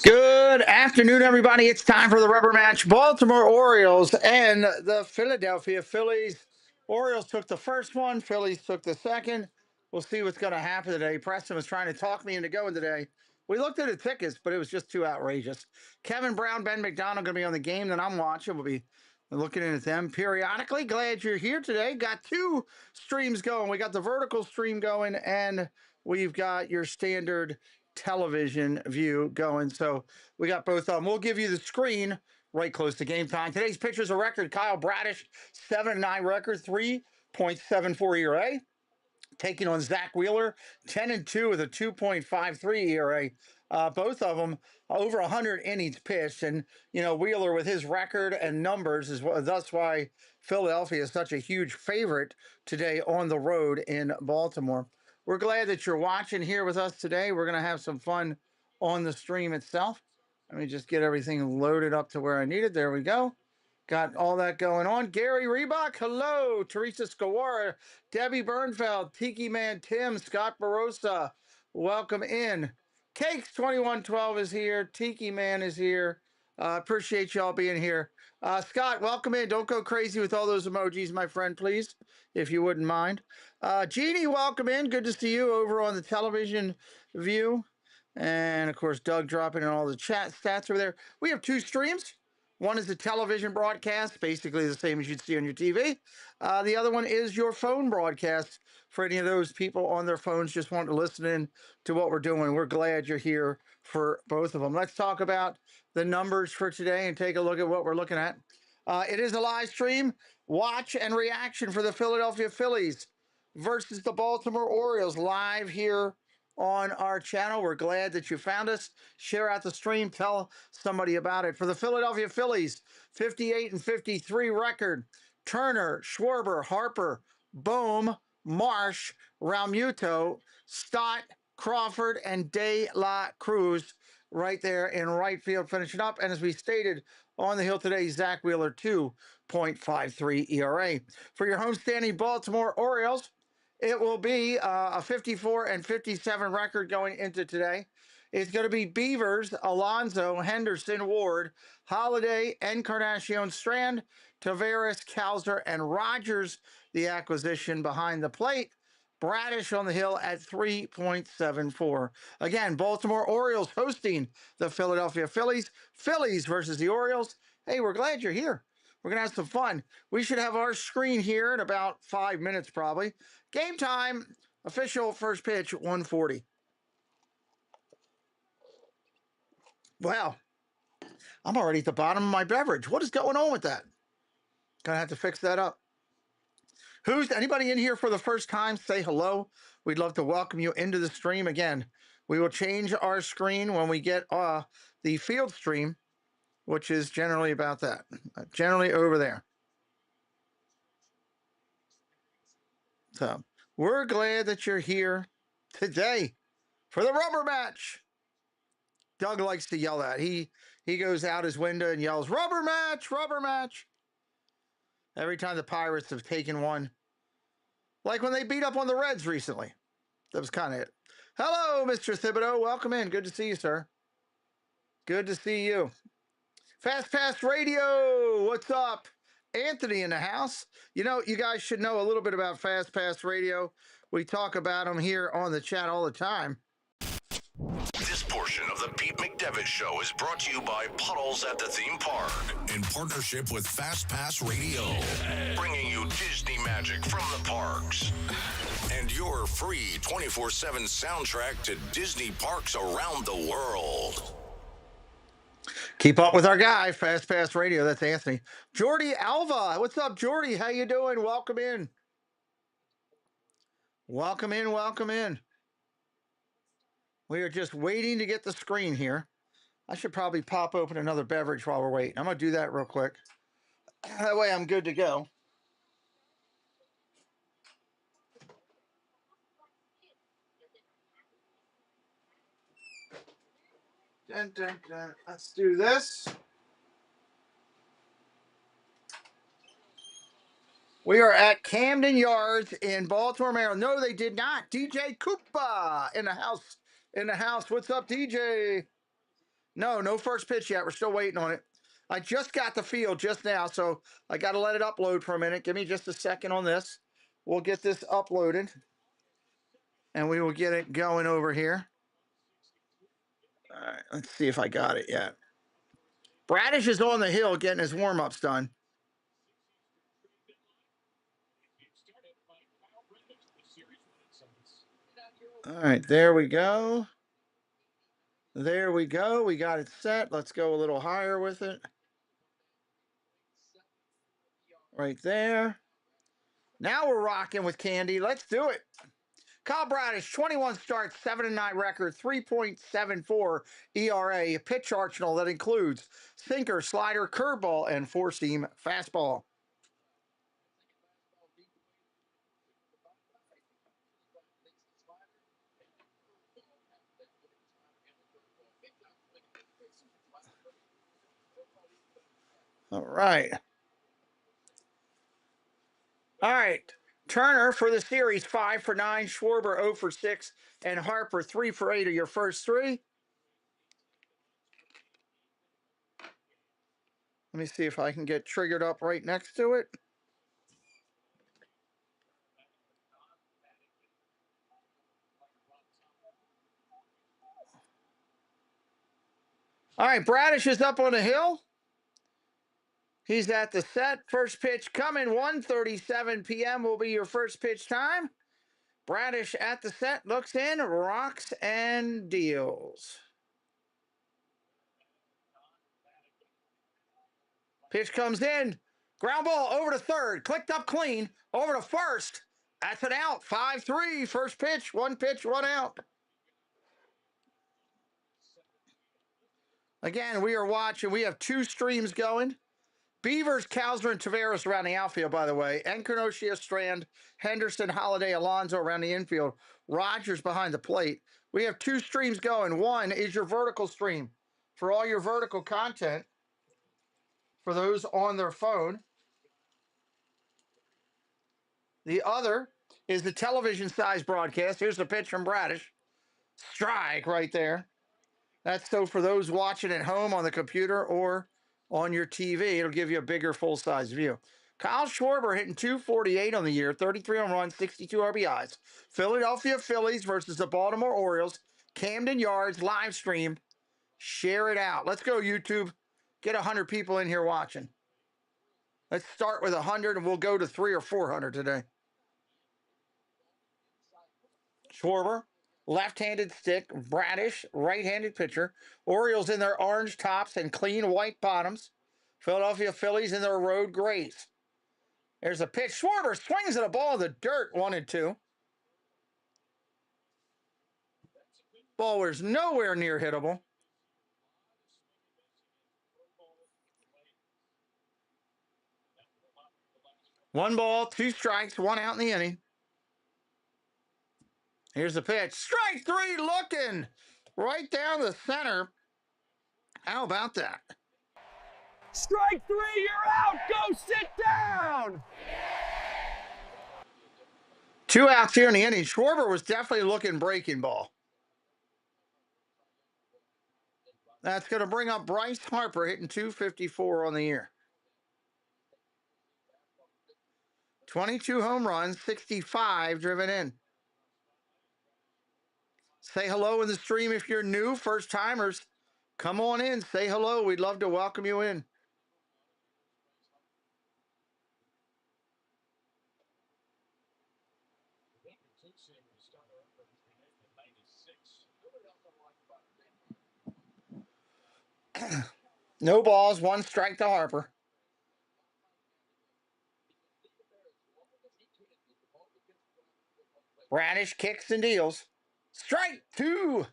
Good afternoon, everybody. It's time for the rubber match. Baltimore Orioles and the Philadelphia Phillies. Orioles took the first one. Phillies took the second. We'll see what's going to happen today. Preston was trying to talk me into going today. We looked at the tickets, but it was just too outrageous. Kevin Brown, Ben McDonald going to be on the game that I'm watching. We'll be looking in at them periodically. Glad you're here today. Got two streams going. We got the vertical stream going, and we've got your standard television view going. So we got both of them. We'll give you the screen right close to game time. Today's pitcher's a record. Kyle Bradish, 7-9 record, 3.74 ERA. Taking on Zach Wheeler, 10-2 with a 2.53 ERA. Both of them over 100 innings pitched. And, Wheeler with his record and numbers that's why Philadelphia is such a huge favorite today on the road in Baltimore. We're glad that you're watching here with us today. We're going to have some fun on the stream itself. Let me just get everything loaded up to where I need it. There we go. Got all that going on. Gary Reebok, hello. Teresa Skawara, Debbie Bernfeld, Tiki Man Tim, Scott Barossa, welcome in. Cakes 2112 is here. Tiki Man is here. Appreciate y'all being here. Scott, welcome in. Don't go crazy with all those emojis, my friend, please, if you wouldn't mind. Jeannie, welcome in. Good to see you over on the television view. And, of course, Doug dropping in all the chat stats over there. We have two streams. One is the television broadcast, basically the same as you'd see on your TV. The other one is your phone broadcast for any of those people on their phones just wanting to listen in to what we're doing. We're glad you're here for both of them. Let's talk about the numbers for today and take a look at what we're looking at. It is a live stream. Watch and reaction for the Philadelphia Phillies versus the Baltimore Orioles live here on our channel. We're glad that you found us. Share out the stream. Tell somebody about it. For the Philadelphia Phillies, 58-53 record. Turner, Schwarber, Harper, Bohm, Marsh, Realmuto, Stott, Crawford, and De La Cruz right there in right field finishing up. And as we stated on the hill today, Zach Wheeler, 2.53 ERA. For your homestanding Baltimore Orioles, it will be a 54-57 record going into today. It's going to be Beavers, Alonso, Henderson, Ward, Holiday, Encarnacion, Strand, Tavares, Kalser, and Rogers, the acquisition behind the plate. Bradish on the hill at 3.74. Again, Baltimore Orioles hosting the Philadelphia Phillies. Phillies versus the Orioles. Hey, we're glad you're here. We're going to have some fun. We should have our screen here in about 5 minutes probably. Game time, official first pitch, 140. Wow, I'm already at the bottom of my beverage. What is going on with that? Gonna have to fix that up. Who's anybody in here for the first time? Say hello. We'd love to welcome you into the stream. Again, we will change our screen when we get the field stream, which is generally about that, generally over there. So we're glad that you're here today for the rubber match. Doug likes to yell at. He goes out his window and yells, "Rubber match, rubber match." Every time the Pirates have taken one. Like when they beat up on the Reds recently. That was kind of it. Hello, Mr. Thibodeau. Welcome in. Good to see you, sir. Good to see you. Fast Pass Radio. What's up? Anthony in the house. You guys should know a little bit about Fast Pass Radio. We talk about them here on the chat all the time. This portion of the Pete McDevitt Show is brought to you by Puddles at the Theme Park in partnership with Fast Pass Radio, bringing you Disney magic from the parks and your free 24/7 soundtrack to Disney parks around the world. Keep up with our guy, Fast Pass Radio. That's Anthony. Jordy Alva. What's up, Jordy? How you doing? Welcome in. Welcome in, welcome in. We are just waiting to get the screen here. I should probably pop open another beverage while we're waiting. I'm going to do that real quick. That way I'm good to go. Dun, dun, dun. Let's do this. We are at Camden Yards in Baltimore, Maryland. No, they did not. DJ Koopa in the house. In the house. What's up, DJ? No first pitch yet. We're still waiting on it. I just got the field just now, so I got to let it upload for a minute. Give me just a second on this. We'll get this uploaded, and we will get it going over here. All right, let's see if I got it yet. Bradish is on the hill getting his warm-ups done. All right, there we go. There we go. We got it set. Let's go a little higher with it. Right there. Now we're rocking with Candy. Let's do it. Kyle Bradish, 21 starts, 7-9 record, 3.74 ERA, a pitch arsenal that includes sinker, slider, curveball, and four-seam fastball. All right. All right. Turner for the series, 5 for 9, Schwarber 0 for 6, and Harper 3 for 8 are your first three. Let me see if I can get triggered up right next to it. All right, Bradish is up on the hill. He's at the set. First pitch coming, 1:37 p.m. will be your first pitch time. Bradish at the set, looks in, rocks, and deals. Pitch comes in. Ground ball over to third. Clicked up clean. Over to first. That's an out. 5-3. First pitch, one out. Again, we are watching. We have two streams going. Beavers, Kowsner, and Taveras around the outfield, by the way. Encarnacio, Strand, Henderson, Holiday, Alonso around the infield. Rogers behind the plate. We have two streams going. One is your vertical stream for all your vertical content for those on their phone. The other is the television size broadcast. Here's the pitch from Bradish. Strike right there. That's so for those watching at home on the computer or on your TV, it'll give you a bigger full size view. Kyle Schwarber hitting 248 on the year, 33 home runs, 62 RBIs. Philadelphia Phillies versus the Baltimore Orioles. Camden Yards live stream. Share it out. Let's go, YouTube. Get 100 people in here watching. Let's start with 100 and we'll go to 300 or 400 today. Schwarber, left-handed stick. Bradish, right-handed pitcher. Orioles in their orange tops and clean white bottoms. Philadelphia Phillies in their road grays. There's a pitch. Schwarber swings at a ball in the dirt, 1-2. Ball was nowhere near hittable. One ball, two strikes, one out in the inning. Here's the pitch. Strike three looking right down the center. How about that? Strike three, you're out. Go sit down. 2 outs here in the inning. Schwarber was definitely looking breaking ball. That's going to bring up Bryce Harper hitting 254 on the year. 22 home runs, 65 driven in. Say hello in the stream if you're new, first timers. Come on in, say hello. We'd love to welcome you in. No balls, one strike to Harper. Bradish kicks and deals. Strike two.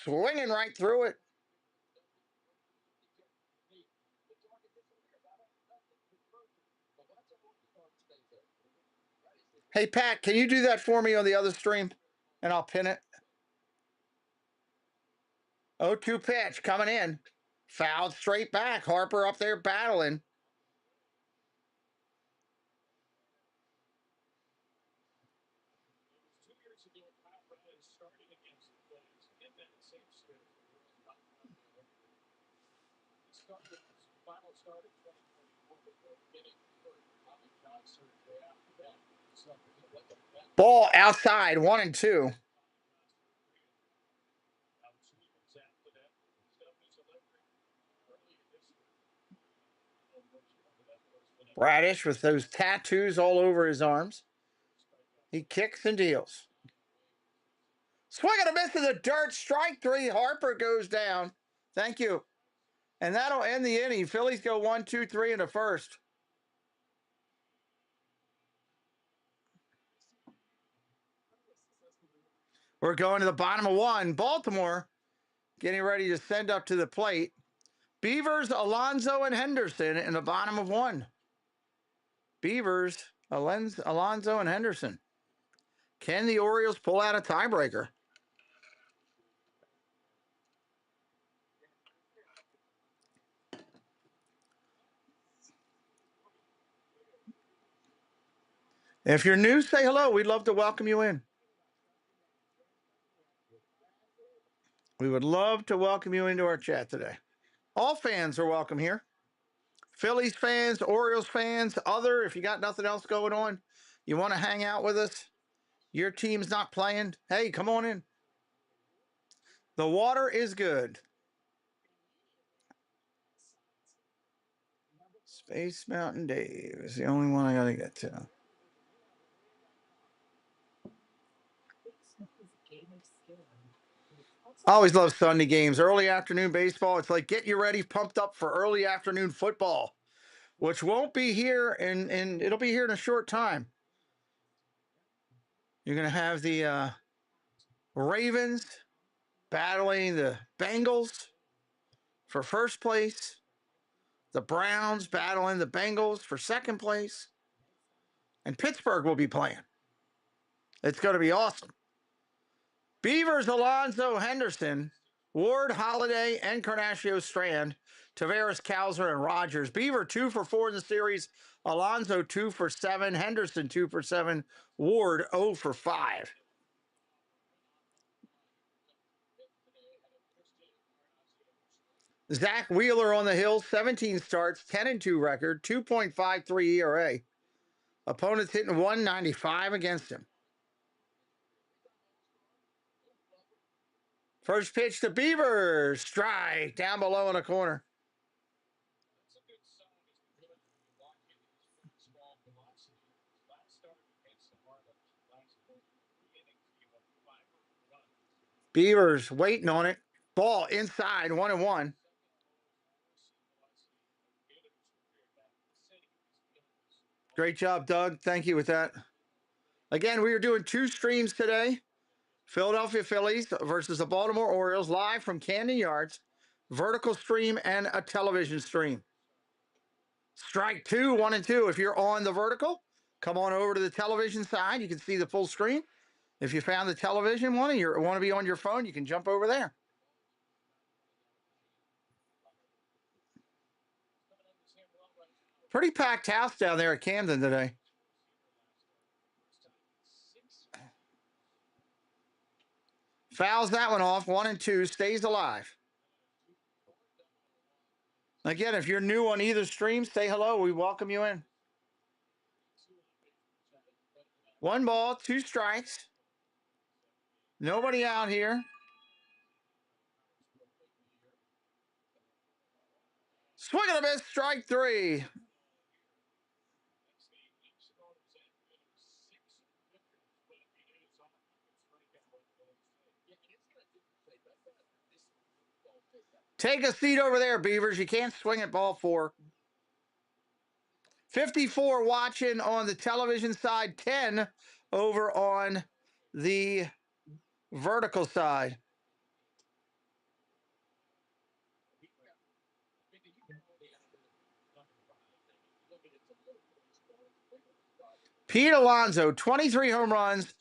Swinging right through it. Hey, Pat, can you do that for me on the other stream? And I'll pin it. 0-2 pitch coming in. Fouled straight back. Harper up there battling. Ball outside, 1-2. Bradish with those tattoos all over his arms. He kicks and deals. Swing and a miss in the dirt. Strike 3. Harper goes down. Thank you. And that'll end the inning. Phillies go 1, 2, 3 in the first. We're going to the bottom of 1. Baltimore getting ready to send up to the plate. Beavers, Alonso, and Henderson in the bottom of 1. Beavers, Alonso, and Henderson. Can the Orioles pull out a tiebreaker? If you're new, say hello. We'd love to welcome you in. We would love to welcome you into our chat today. All fans are welcome here. Phillies fans, Orioles fans, other, if you got nothing else going on, you want to hang out with us, your team's not playing, hey, come on in. The water is good. Space Mountain Dave is the only one I got to get to. I always love Sunday games. Early afternoon baseball, it's like get you ready, pumped up for early afternoon football, which won't be here, and it'll be here in a short time. You're going to have the Ravens battling the Bengals for first place. The Browns battling the Bengals for second place. And Pittsburgh will be playing. It's going to be awesome. Beavers, Alonso, Henderson, Ward, Holiday, Encarnacio, Strand, Taveras, Cowser, and Rogers. Beaver 2 for 4 in the series. Alonso 2 for 7. Henderson 2 for 7. Ward 0 for 5. Zach Wheeler on the hill, 17 starts, 10-2 record, 2.53 ERA. Opponents hitting 195 against him. First pitch to Beavers. Strike down below in the corner. Beavers waiting on it. Ball inside, 1-1. Great job, Doug. Thank you with that. Again, we are doing 2 streams today. Philadelphia Phillies versus the Baltimore Orioles live from Camden Yards. Vertical stream and a television stream. Strike 2, 1-2. If you're on the vertical, come on over to the television side. You can see the full screen. If you found the television one and you want to be on your phone, you can jump over there. Pretty packed house down there at Camden today. Fouls that one off, 1-2, stays alive. Again, if you're new on either stream, say hello. We welcome you in. 1 ball, 2 strikes. Nobody out here. Swing and a miss, strike 3. Take a seat over there, Beavers. You can't swing at ball 4. 54 watching on the television side, 10 over on the vertical side. Pete Alonso, 23 home runs,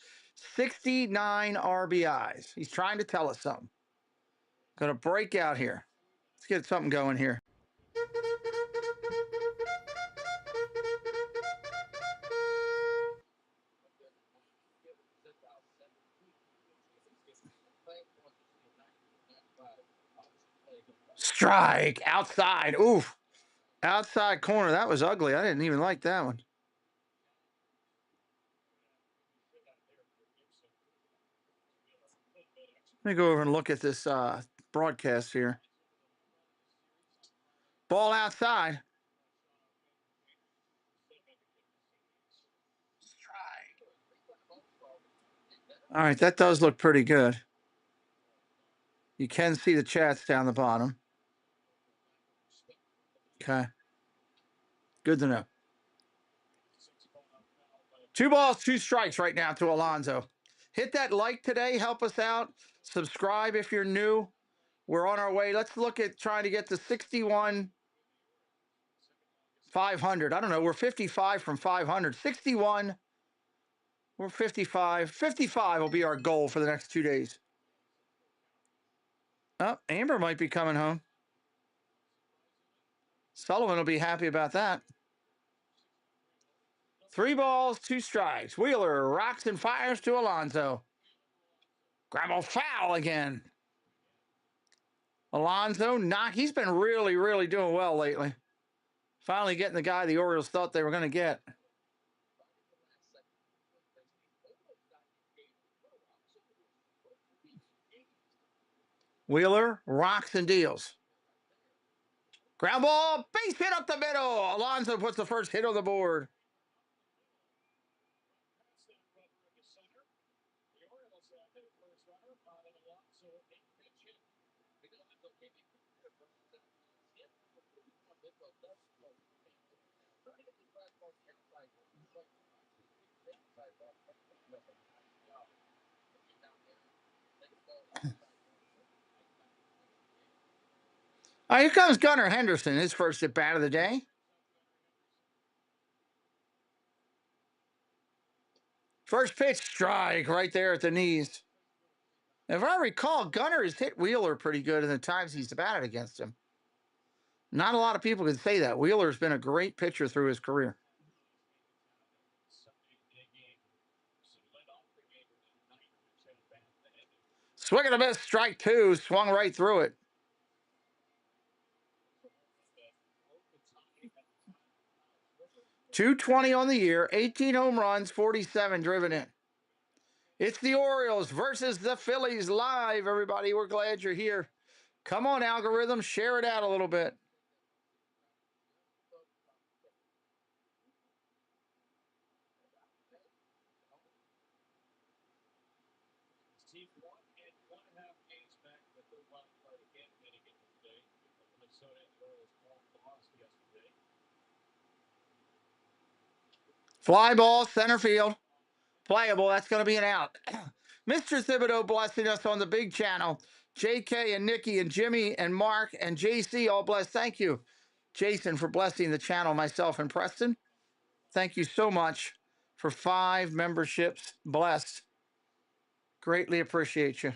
69 RBIs. He's trying to tell us something. Going to break out here. Let's get something going here. Strike. Outside. Oof. Outside corner. That was ugly. I didn't even like that one. Let me go over and look at this broadcast here. Ball outside. All right, that does look pretty good. You can see the chats down the bottom. Okay. Good to know. 2 balls, 2 strikes right now to Alonso. Hit that like today. Help us out. Subscribe if you're new. We're on our way. Let's look at trying to get to 61 500. I don't know. We're 55 from 500. 61. We're 55. 55 will be our goal for the next 2 days. Oh, Amber might be coming home. Sullivan will be happy about that. 3 balls, 2 strikes. Wheeler rocks and fires to Alonso. Grab a foul again. Alonso, he's been really, really doing well lately. Finally getting the guy the Orioles thought they were going to get. Wheeler rocks and deals. Ground ball, base hit up the middle. Alonso puts the first hit on the board. All right, here comes Gunnar Henderson, his first at bat of the day. First pitch, strike right there at the knees. If I recall, Gunnar has hit Wheeler pretty good in the times he's batted against him. Not a lot of people can say that. Wheeler's been a great pitcher through his career. Swing and a miss, strike 2, swung right through it. .220 on the year, 18 home runs, 47 driven in. It's the Orioles versus the Phillies live, everybody. We're glad you're here. Come on, algorithm, share it out a little bit. Fly ball, center field. Playable. That's going to be an out. Mr. Thibodeau blessing us on the big channel. JK and Nikki and Jimmy and Mark and JC all blessed. Thank you, Jason, for blessing the channel, myself and Preston. Thank you so much for 5 memberships. Blessed. Greatly appreciate you.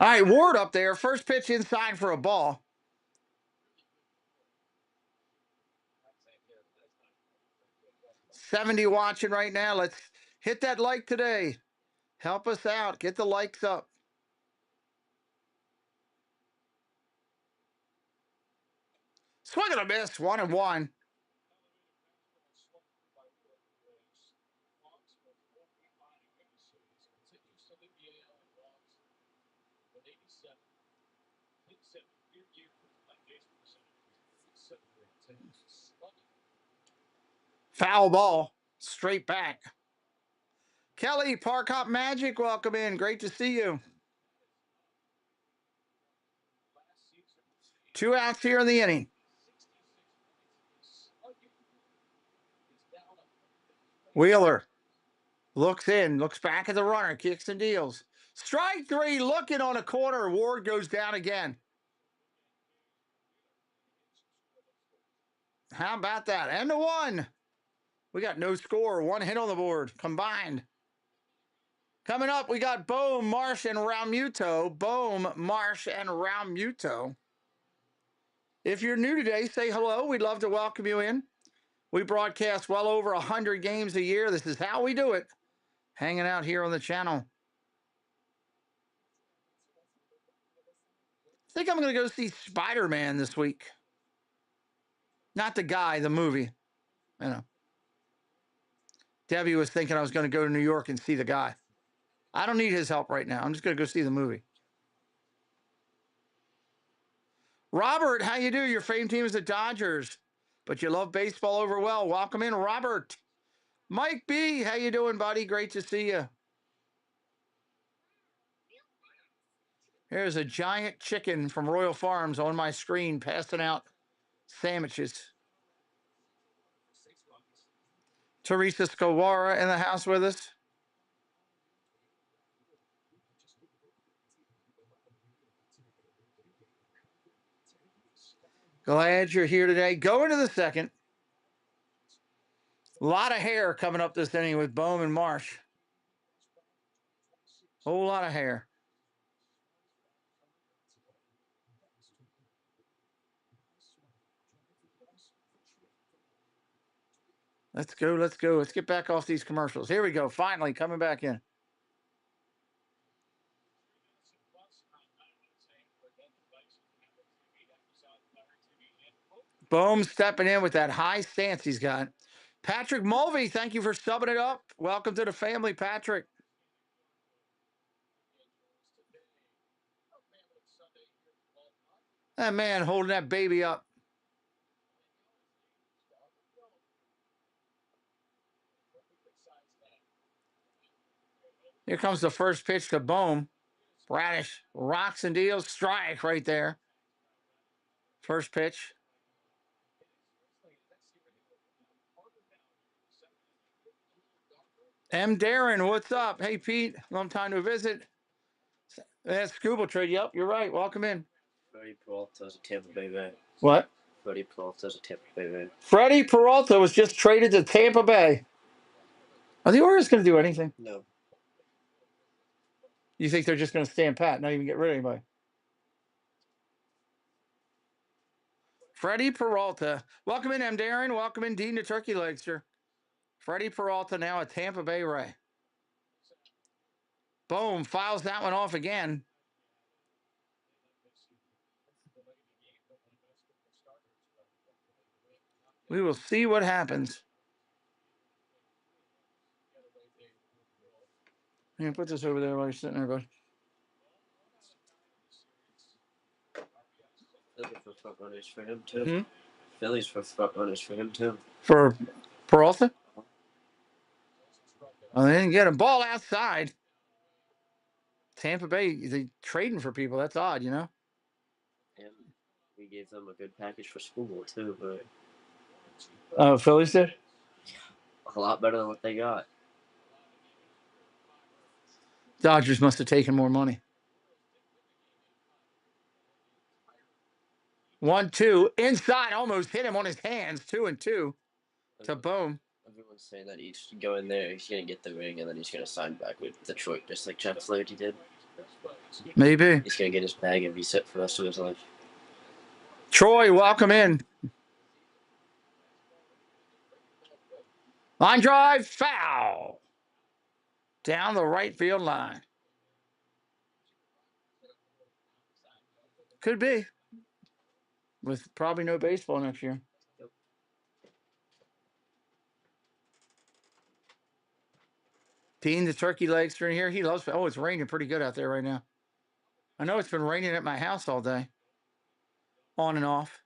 All right, Ward up there. First pitch inside for a ball. $70 watching right now. Let's hit that like today. Help us out. Get the likes up. Swing and a miss. 1-1. Foul ball. Straight back. Kelly, Park Hop Magic, welcome in. Great to see you. 2 outs here in the inning. Wheeler looks in, looks back at the runner, kicks and deals. Strike 3, looking on a corner. Ward goes down again. How about that? And the 1. We got no score. 1 hit on the board combined. Coming up, we got Bohm, Marsh, and Realmuto. Bohm, Marsh, and Realmuto. If you're new today, say hello. We'd love to welcome you in. We broadcast well over 100 games a year. This is how we do it. Hanging out here on the channel. I think I'm going to go see Spider-Man this week. Not the guy, the movie. You know. Debbie was thinking I was going to go to New York and see the guy. I don't need his help right now. I'm just going to go see the movie. Robert, how you do? Your famed team is the Dodgers, but you love baseball over well. Welcome in, Robert. Mike B, how you doing, buddy? Great to see you. Here's a giant chicken from Royal Farms on my screen passing out sandwiches. Teresa Skowara in the house with us. Glad you're here today. Going to the second. A lot of hair coming up this inning with Bohm and Marsh. Whole lot of hair. Let's go. Let's go. Let's get back off these commercials. Here we go. Finally coming back in. Bohm stepping in with that high stance he's got. Patrick Mulvey, thank you for subbing it up. Welcome to the family, Patrick. That man holding that baby up. Here comes the first pitch to Bohm. Bradish rocks and deals. Strike right there. First pitch. M. Darren, what's up? Hey, Pete. Long time to visit. That's Scuba Trade. Yep, you're right. Welcome in. Freddie Peralta's a Tampa Bay Bay. What? Freddie Peralta's a Tampa Bay Bay. Freddie Peralta was just traded to Tampa Bay. Are the Orioles going to do anything? No. You think they're just going to stand pat, not even get rid of anybody? Freddie Peralta. Welcome in, M. Darren. Welcome in, Dean the Turkey Legster. Freddie Peralta now at Tampa Bay Ray. Boom. Files that one off again. We will see what happens. Yeah, put this over there while you're sitting there, bud. Phillies for front runners for him too. Phillies for front runners for him too. For Peralta? Oh, they didn't get him. Ball outside. Tampa Bay, they trading for people. That's odd, you know? And we gave them a good package for school too, but Oh, Phillies did? a lot better than what they got. Dodgers must have taken more money. 1-2. Inside, almost hit him on his hands. 2-2 to Bohm. Everyone's saying that he's going there, he's gonna get the ring, and then he's gonna sign back with Detroit, just like Jeff Flaherty did. Maybe. He's gonna get his bag and be set for the rest of his life. Troy, welcome in. Line drive, foul. Down the right field line. Could be. With probably no baseball next year. Yep. Dean, the turkey legs are in here. He loves it. Oh, it's raining pretty good out there right now. I know it's been raining at my house all day. On and off.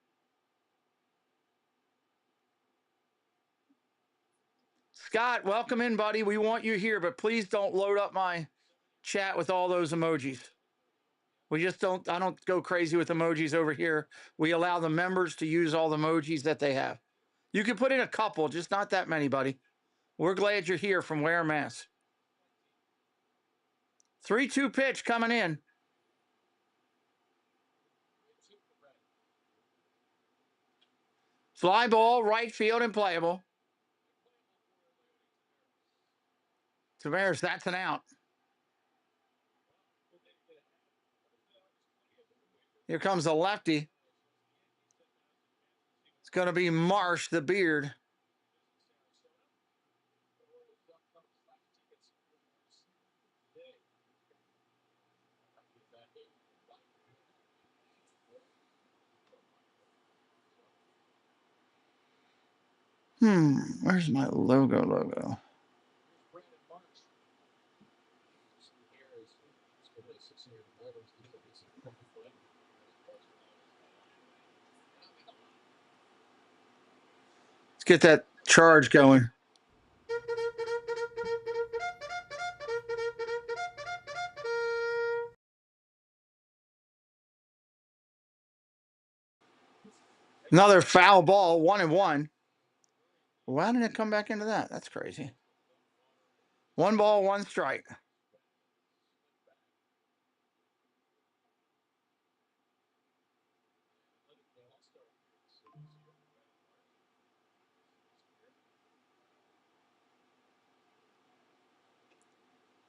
Scott, welcome in, buddy. We want you here, but please don't load up my chat with all those emojis. We just don't, I don't go crazy with emojis over here. We allow the members to use all the emojis that they have. You can put in a couple, just not that many, buddy. We're glad you're here from Ware, Mass. 3-2 pitch coming in. Fly ball, right field and playable. Tavares, that's an out. Here comes a lefty. It's going to be Marsh, the beard. Where's my logo? Let's get that charge going. Another foul ball, 1-1. Why didn't it come back into that? That's crazy. 1 ball, 1 strike.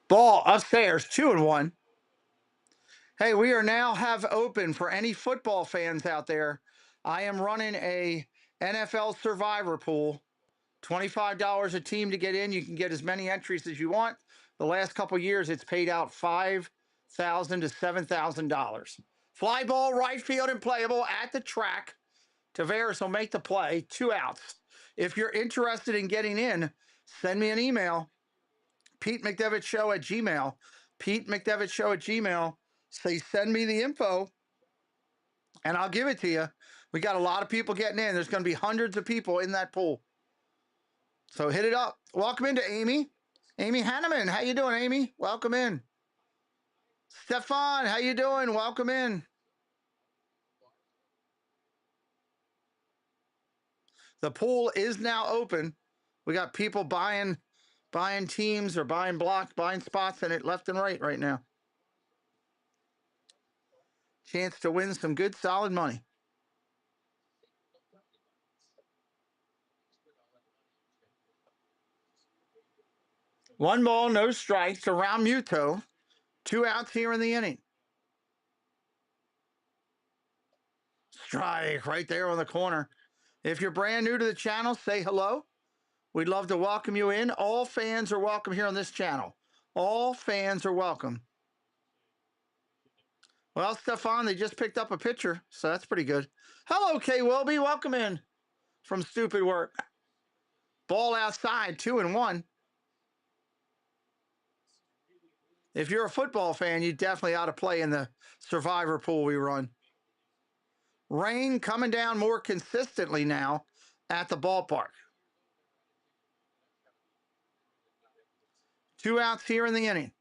Ball upstairs, 2-1. Hey, we are now have open for any football fans out there. I am running a NFL Survivor pool. $25 a team to get in. You can get as many entries as you want. The last couple years, it's paid out $5,000 to $7,000. Fly ball, right field, and playable at the track. Tavares will make the play. 2 outs. If you're interested in getting in, send me an email. PeteMcDevittShow@gmail. PeteMcDevittShow@gmail. Say, send me the info, and I'll give it to you. We got a lot of people getting in. There's going to be hundreds of people in that pool. So hit it up. Welcome into Amy. Amy Hanneman. How you doing, Amy? Welcome in. Stefan, how you doing? Welcome in. The pool is now open. We got people buying teams or buying blocks, buying spots in it left and right now. Chance to win some good, solid money. One ball, no strikes around Muto. 2 outs here in the inning. Strike right there on the corner. If you're brand new to the channel, say hello. We'd love to welcome you in. All fans are welcome here on this channel. All fans are welcome. Well, Stefan, they just picked up a pitcher, so that's pretty good. Hello, K. Wilby. Welcome in from Stupid Work. Ball outside, 2-1. If you're a football fan, you definitely ought to play in the Survivor pool we run. Rain coming down more consistently now at the ballpark. 2 outs here in the inning.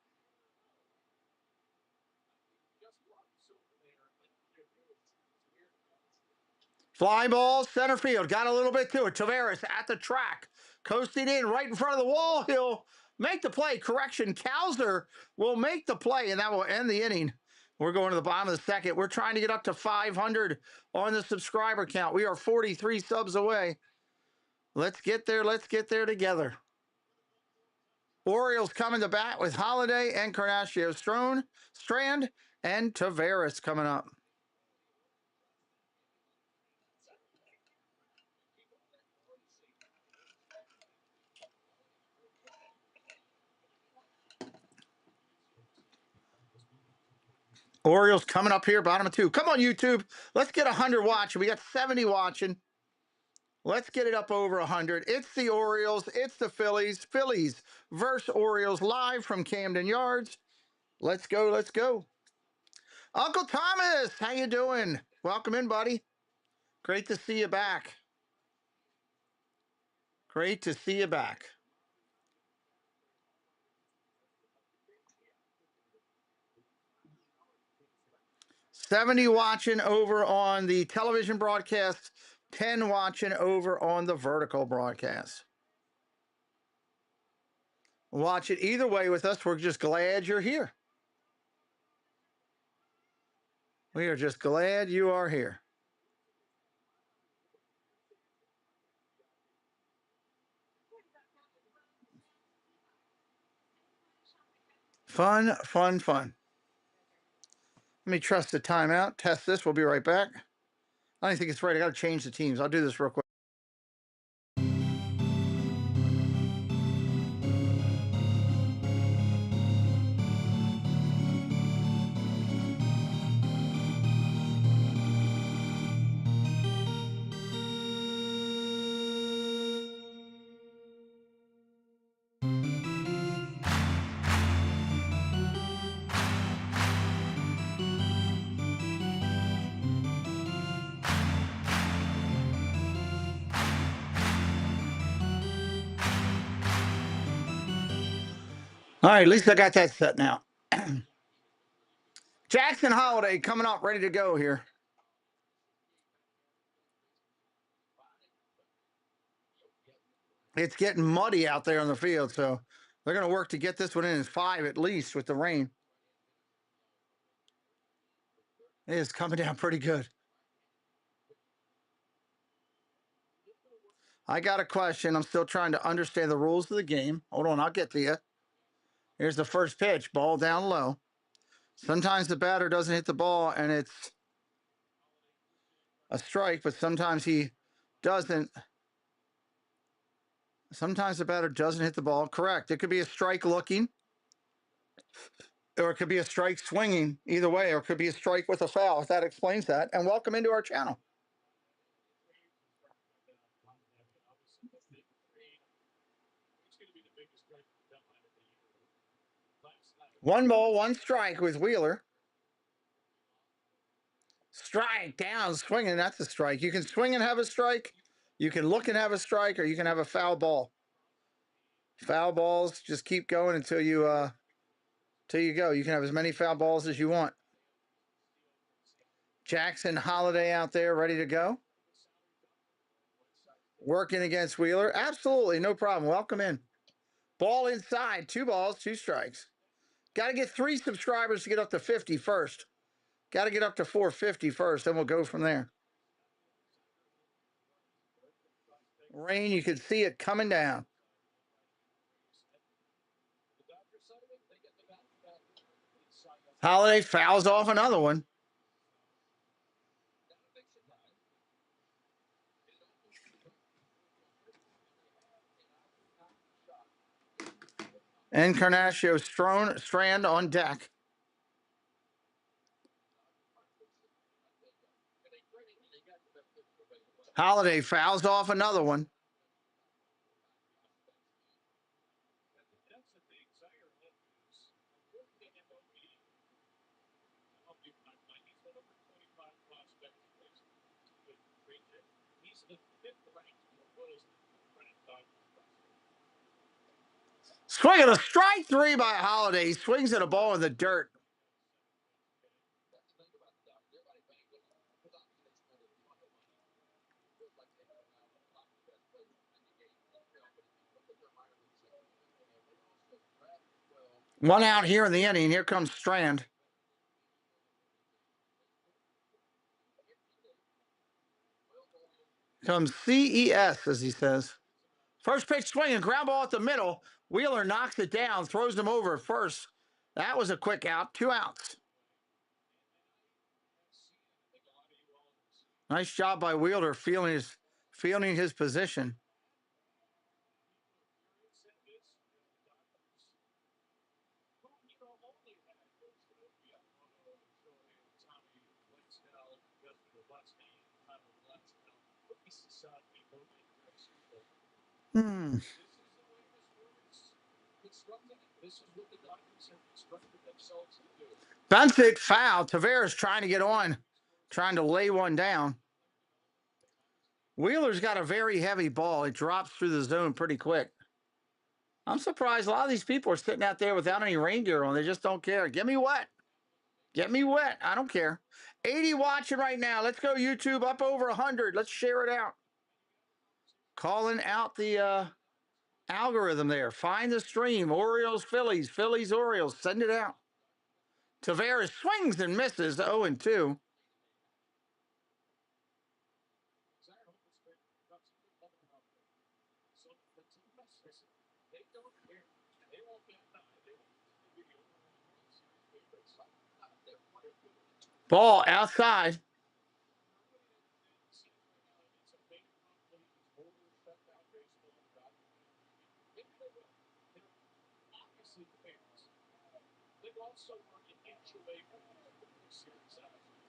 Fly ball, center field. Got a little bit to it. Tavares at the track. Coasting in right in front of the wall. He'll make the play. Correction, Cowser will make the play, and that will end the inning. We're going to the bottom of the second. We're trying to get up to 500 on the subscriber count. We are 43 subs away. Let's get there. Let's get there together. Orioles coming to bat with Holiday and Encarnacio Strand, and Tavares coming up. Orioles coming up here, bottom of 2. Come on, YouTube. Let's get 100 watching. We got 70 watching. Let's get it up over 100. It's the Orioles. It's the Phillies. Phillies versus Orioles live from Camden Yards. Let's go. Let's go. Uncle Thomas, how you doing? Welcome in, buddy. Great to see you back. Great to see you back. $70 watching over on the television broadcast, 10 watching over on the vertical broadcast. Watch it either way with us. We're just glad you're here. We are just glad you are here. Fun, fun, fun. Let me trust the timeout. Test this. We'll be right back. I don't think it's right. I got to change the teams. I'll do this real quick. All right, at least I got that set now. Jackson Holiday coming up, ready to go here. It's getting muddy out there on the field, so they're going to work to get this one in 5 at least with the rain. It is coming down pretty good. I got a question. I'm still trying to understand the rules of the game. Hold on, I'll get to you. Here's the first pitch, ball down low. Sometimes the batter doesn't hit the ball and it's a strike, but sometimes he doesn't. Sometimes the batter doesn't hit the ball. Correct. It could be a strike looking, or it could be a strike swinging. Either way, or it could be a strike with a foul. If that explains that. And welcome into our channel. One ball, one strike with Wheeler. Strike down, swinging. That's a strike. You can swing and have a strike. You can look and have a strike, or you can have a foul ball. Foul balls just keep going until you go. You can have as many foul balls as you want. Jackson Holiday out there ready to go. Working against Wheeler. Absolutely, no problem. Welcome in. Ball inside. 2 balls, 2 strikes. Got to get 3 subscribers to get up to 50 first. Got to get up to 450 first, then we'll go from there. Rain, you can see it coming down. Holiday fouls off another one. Encarnacio Strand on deck. Holiday fouls off another one. Swinging a strike 3 by Holiday. He swings at a ball in the dirt. One out here in the inning. Here comes Strand. Comes CES, as he says. First pitch swinging, ground ball at the middle. Wheeler knocks it down, throws him over at first. That was a quick out. 2 outs. Nice job by Wheeler feeling his position. Bunted foul. Tavares trying to get on, trying to lay one down. Wheeler's got a very heavy ball. It drops through the zone pretty quick. I'm surprised a lot of these people are sitting out there without any rain gear on. They just don't care. Get me wet. Get me wet. I don't care. 80 watching right now. Let's go, YouTube. Up over 100. Let's share it out. Calling out the algorithm there. Find the stream. Orioles, Phillies. Phillies, Orioles. Send it out. Tavares swings and misses. 0-2. Ball outside.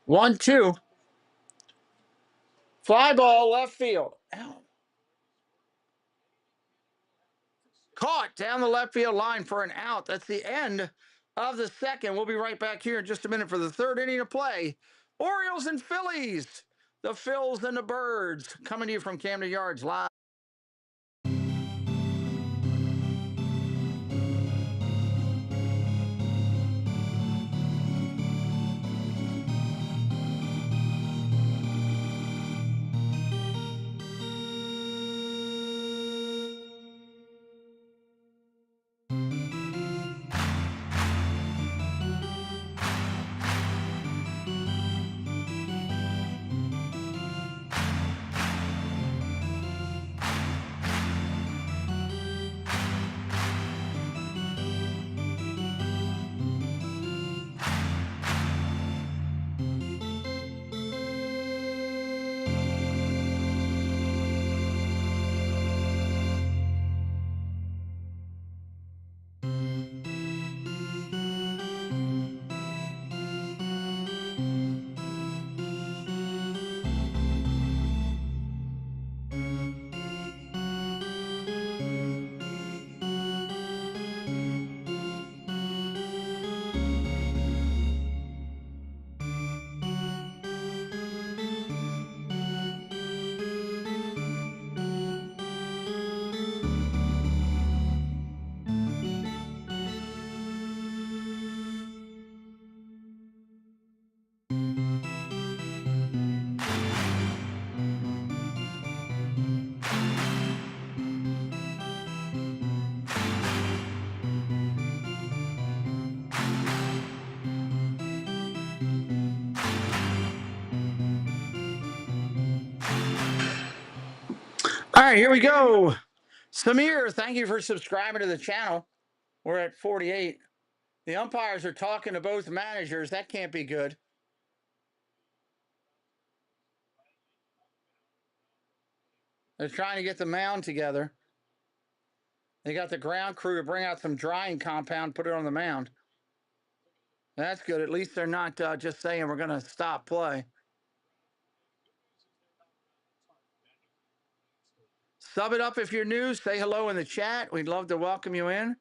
One, two. Fly ball left field. Ow. Caught down the left field line for an out. That's the end of the second. We'll be right back here in just a minute for the third inning of play. Orioles and Phillies. The Phils and the Birds coming to you from Camden Yards live. All right, here we go. Samir, thank you for subscribing to the channel. We're at 48. The umpires are talking to both managers. That can't be good. They're trying to get the mound together. They got the ground crew to bring out some drying compound, put it on the mound. That's good. At least they're not just saying we're going to stop play. Sub it up if you're new. Say hello in the chat. We'd love to welcome you in.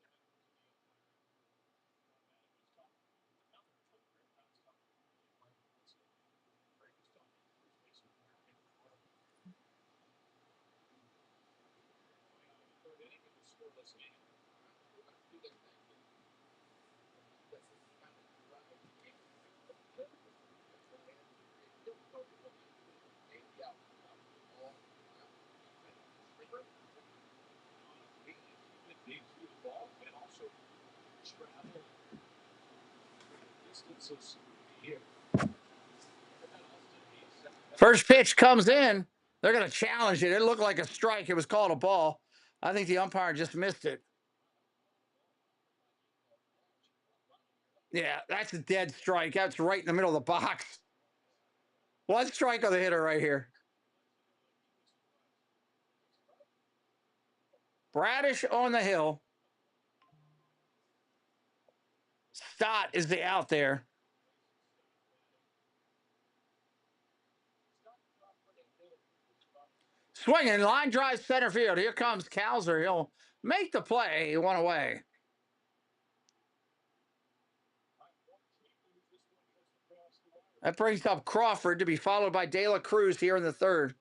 First pitch comes in. They're going to challenge it. It looked like a strike. It was called a ball. I think the umpire just missed it. Yeah, that's a dead strike. That's right in the middle of the box. One strike on the hitter right here. Bradish on the hill. Stott is the out there. Swinging, line drive center field. Here comes Cowser. He'll make the play. He went away. That brings up Crawford to be followed by De La Cruz here in the third.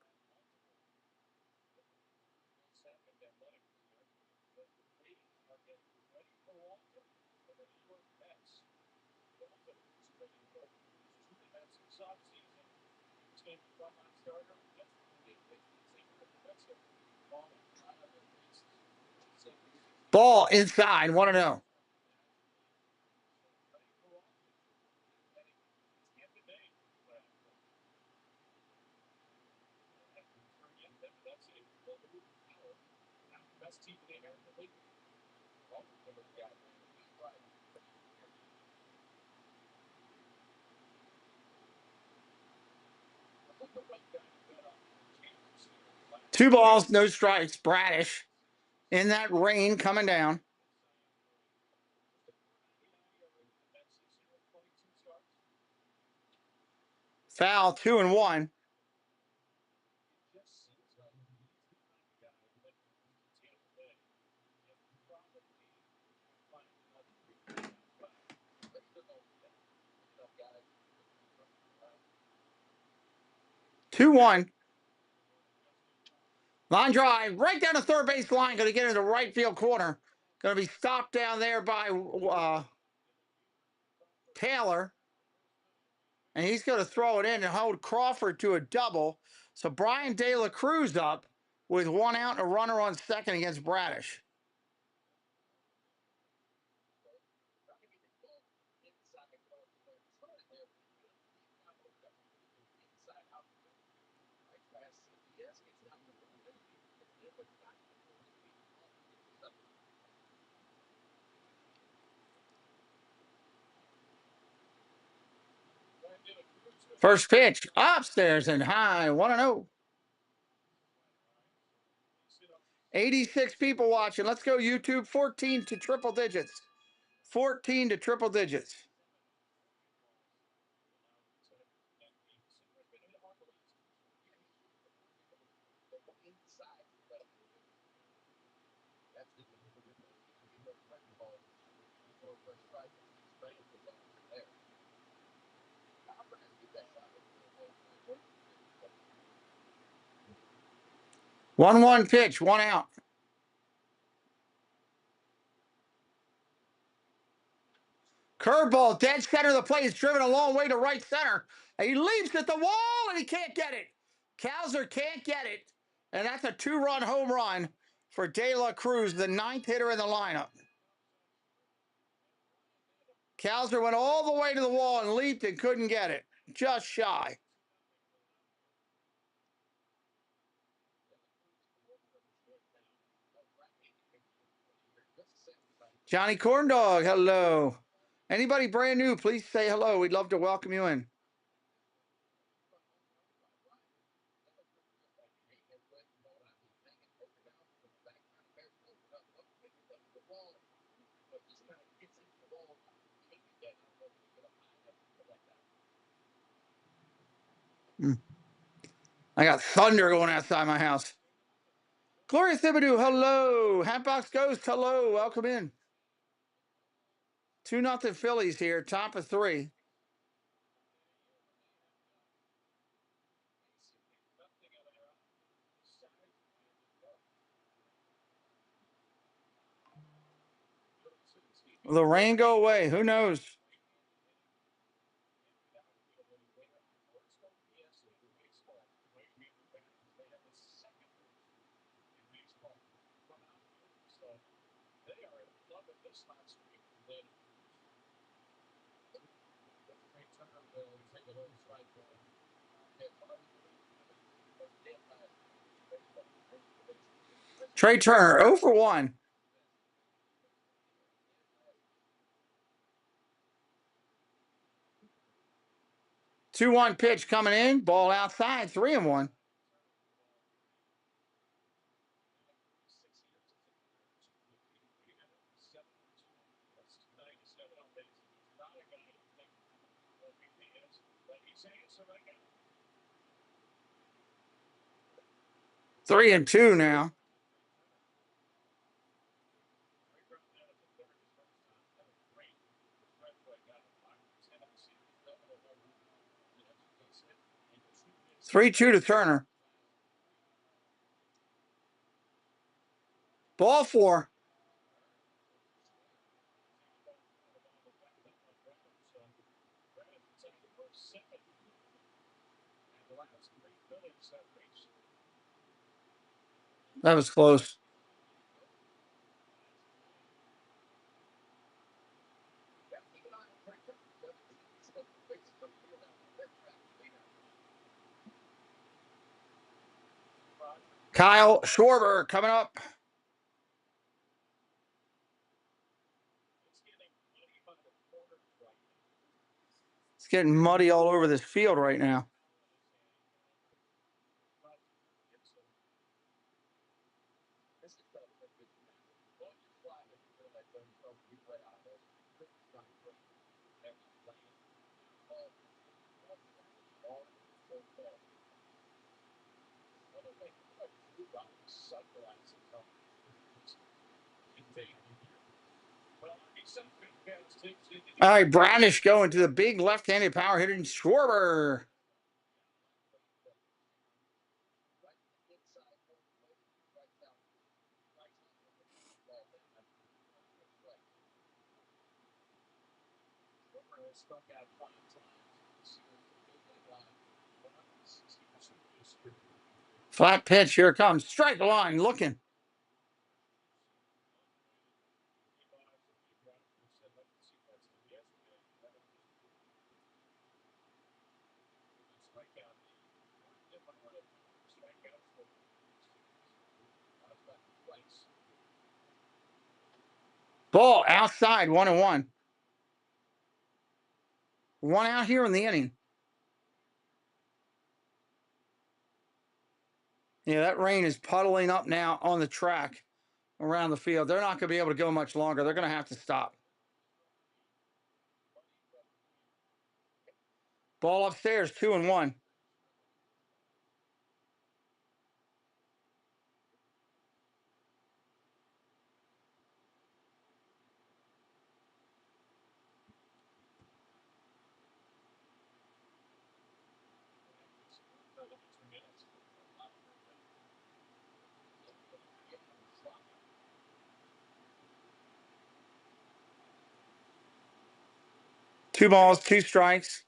Ball inside, 1-0. 2 balls, no strikes. Bradish in that rain coming down. Foul, 2-1. Two one. Line drive right down the third base line. Going to get into the right field corner. Going to be stopped down there by Taylor. And he's going to throw it in and hold Crawford to a double. So Brian De La Cruz up with 1 out and a runner on second against Bradish. First pitch, upstairs and high, 1-0. 86 people watching. Let's go YouTube, 14 to triple digits. 14 to triple digits. One pitch, 1 out. Curveball, dead center of the plate. Is driven a long way to right center. And he leaps at the wall and he can't get it. Cowser can't get it. And that's a 2-run home run for De La Cruz, the 9th hitter in the lineup. Cowser went all the way to the wall and leaped and couldn't get it. Just shy. Johnny Corndog, hello. Anybody brand new, please say hello. We'd love to welcome you in. I got thunder going outside my house. Gloria Thibodeau, hello. Hatbox Ghost, hello. Welcome in. 2-0 Phillies here, top of 3. Will the rain go away? Who knows? Trey Turner, 0 for 1. Two-one pitch coming in. Ball outside, 3-1. Three and two now. 3-2 to Turner. Ball 4. That was close. Kyle Schwarber coming up. It's getting muddy all over this field right now. All right, Brownish going to the big left-handed power hitter, Schwarber. Flat pitch, here it comes. Strike line, looking. Ball outside, 1-1. One out here in the inning. Yeah, that rain is puddling up now on the track around the field. They're not going to be able to go much longer. They're going to have to stop. Ball upstairs, 2-1. Two balls, two strikes.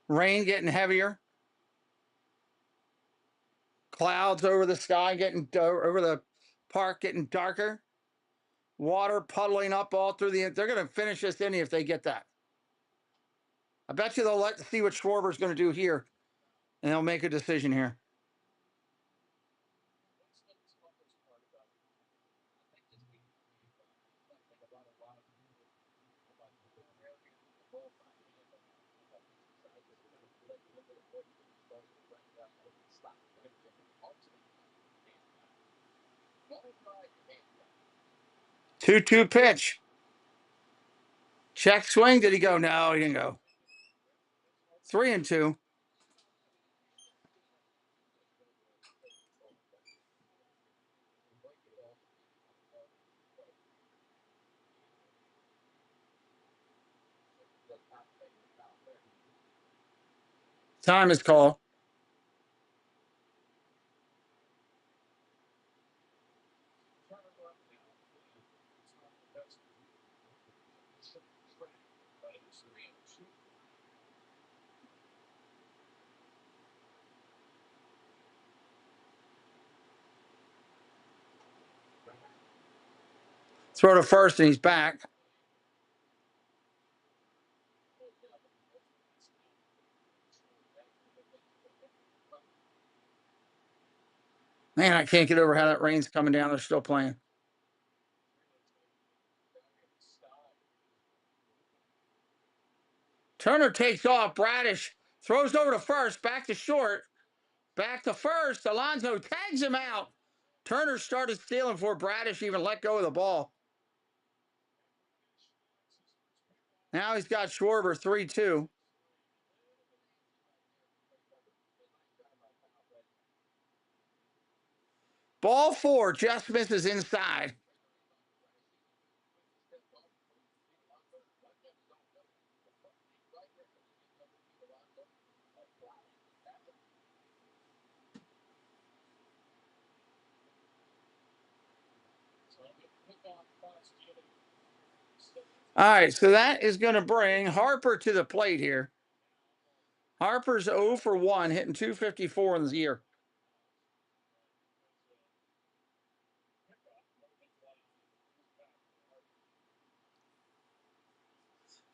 Rain getting heavier. Clouds over the sky getting over the park getting darker. Water puddling up all through the. They're going to finish this inning if they get that. I bet you they'll see what Schwarber's going to do here, and they'll make a decision here. Two pitch. Check swing. Did he go? No, he didn't go. 3-2. Time is called. Throw to first, and he's back. Man, I can't get over how that rain's coming down. They're still playing. Turner takes off. Bradish throws over to first. Back to short. Back to first. Alonso tags him out. Turner started stealing before Bradish even let go of the ball. Now he's got Schwarber 3-2. Ball 4 just misses inside. All right, so that is going to bring Harper to the plate here. Harper's 0 for 1, hitting 254 in the year.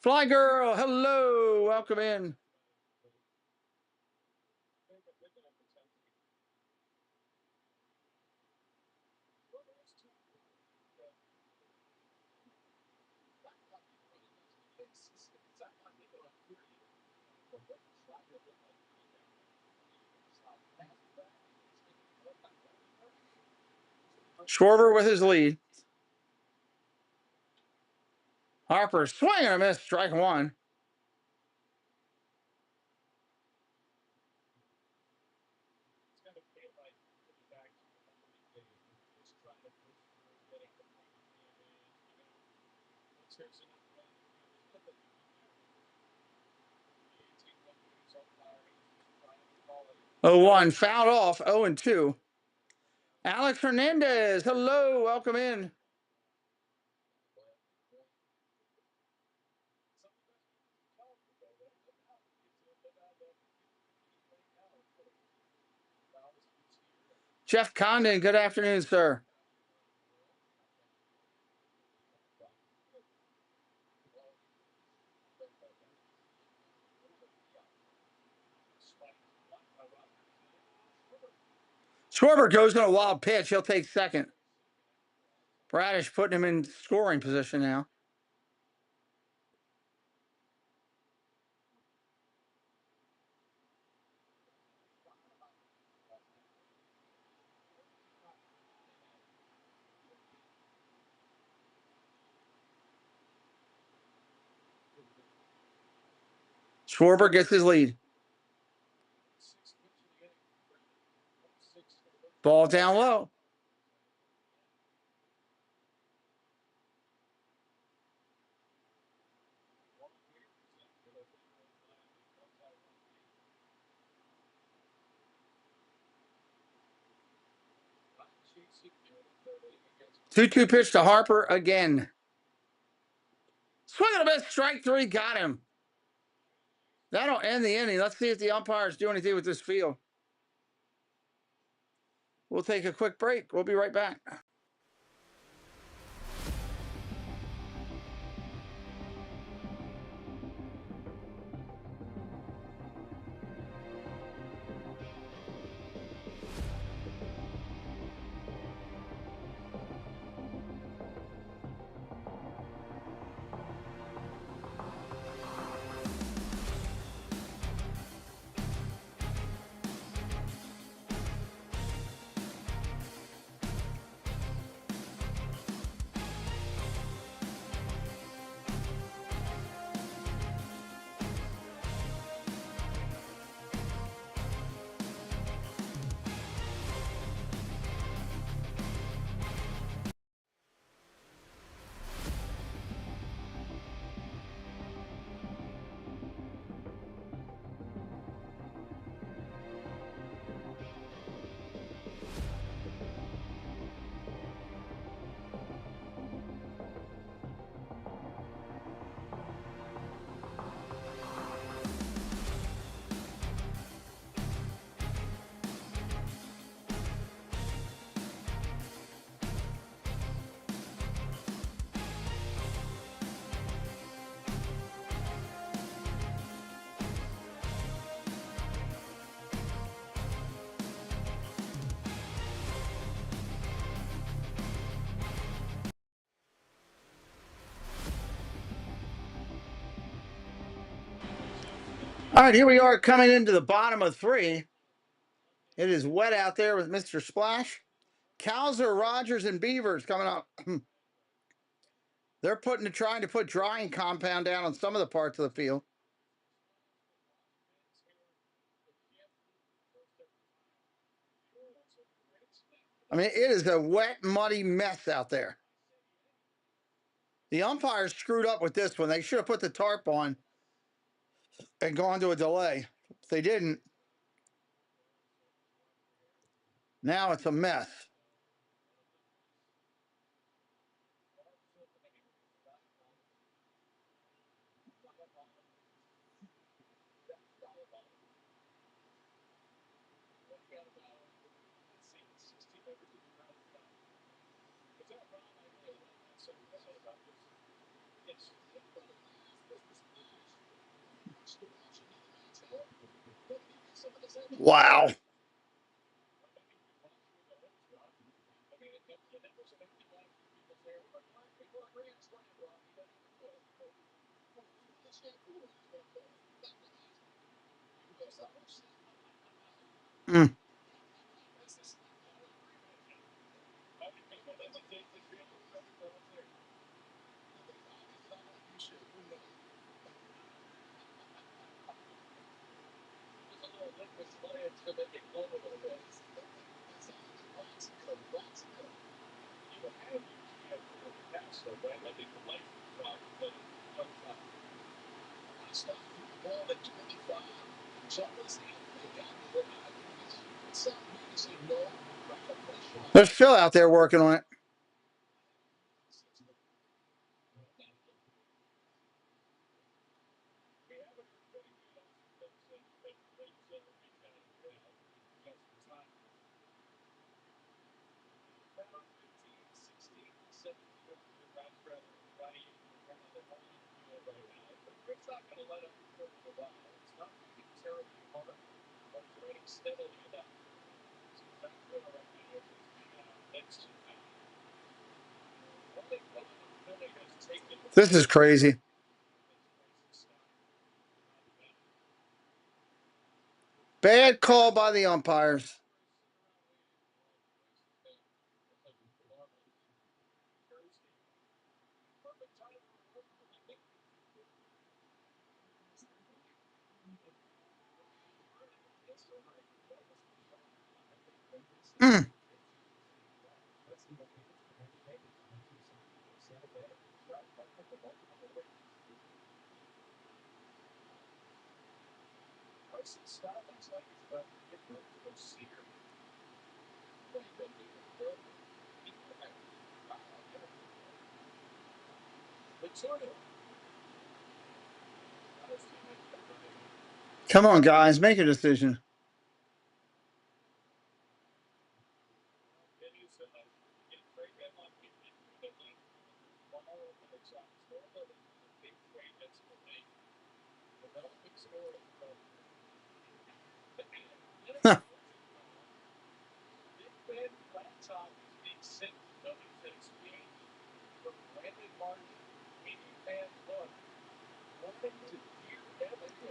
Fly Girl, hello, welcome in. Schwarber with his lead. Harper swing and a miss, strike 1. 0-1, fouled off. 0-2. Alex Hernandez, hello, welcome in. Jeff Condon, good afternoon, sir. Schwarber goes in a wild pitch. He'll take second. Bradish putting him in scoring position now. Schwarber gets his lead. Ball down low. Two-two pitch to Harper again. Swing and a miss, strike three, got him. That'll end the inning. Let's see if the umpires do anything with this field. We'll take a quick break. We'll be right back. All right, here we are coming into the bottom of three. It is wet out there with Mr. Splash. Cowser, Rogers, and Beavers coming up. They're trying to put drying compound down on some of the parts of the field. I mean, it is a wet, muddy mess out there. The umpires screwed up with this one. They should have put the tarp on and gone to a delay. If they didn't, now it's a mess. Wow. Mm. There's Phil out there working on it. This is crazy. Bad call by the umpires. Mm. Come on, guys, make a decision.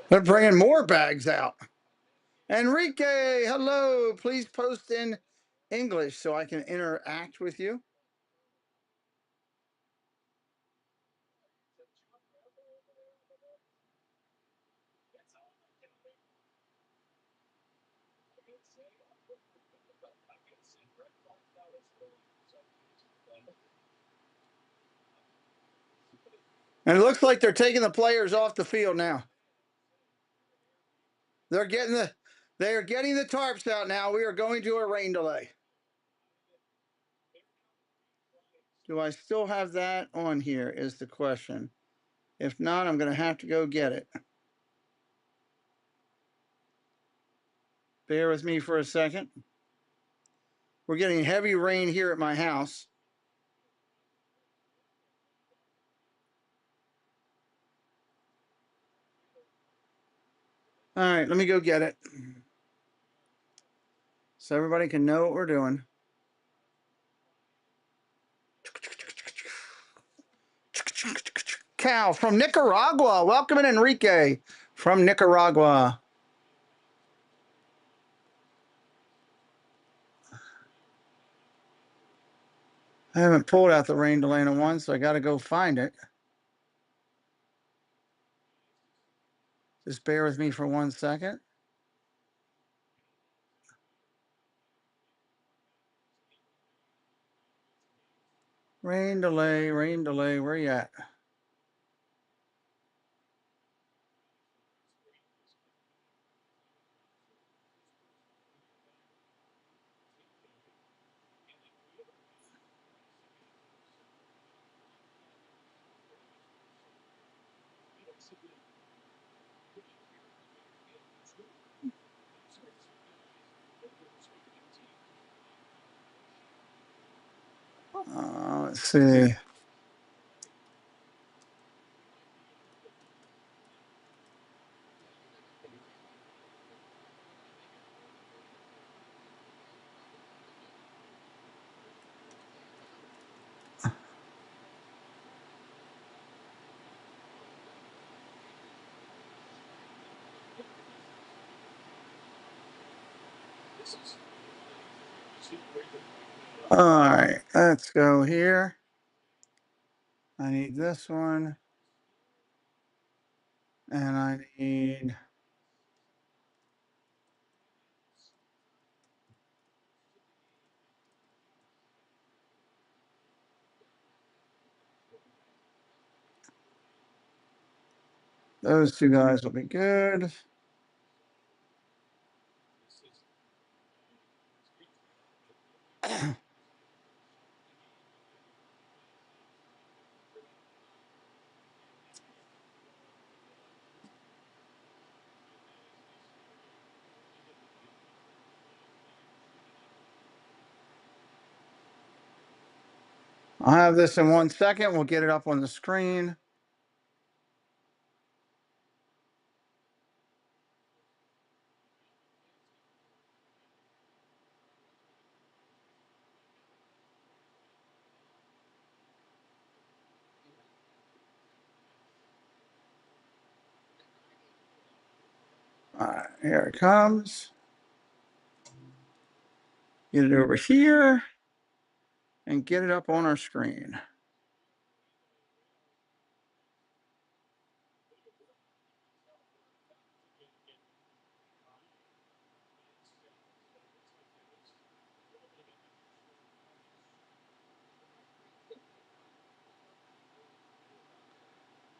They're bringing more bags out. Enrique, hello. Please post in English so I can interact with you. And it looks like they're taking the players off the field now. They are getting the tarps out now. We are going to a rain delay. Do I still have that on here is the question. If not, I'm going to have to go get it. Bear with me for a second. We're getting heavy rain here at my house. All right, let me go get it so everybody can know what we're doing. Cal from Nicaragua. Welcome in, Enrique from Nicaragua. I haven't pulled out the rain delay in one, so I got to go find it. Just bear with me for 1 second. Rain delay, where you at? Let's see. All right, let's go here. I need this one. And I need those two guys will be good. I'll have this in 1 second. We'll get it up on the screen. All right, here it comes. Get it over here and get it up on our screen.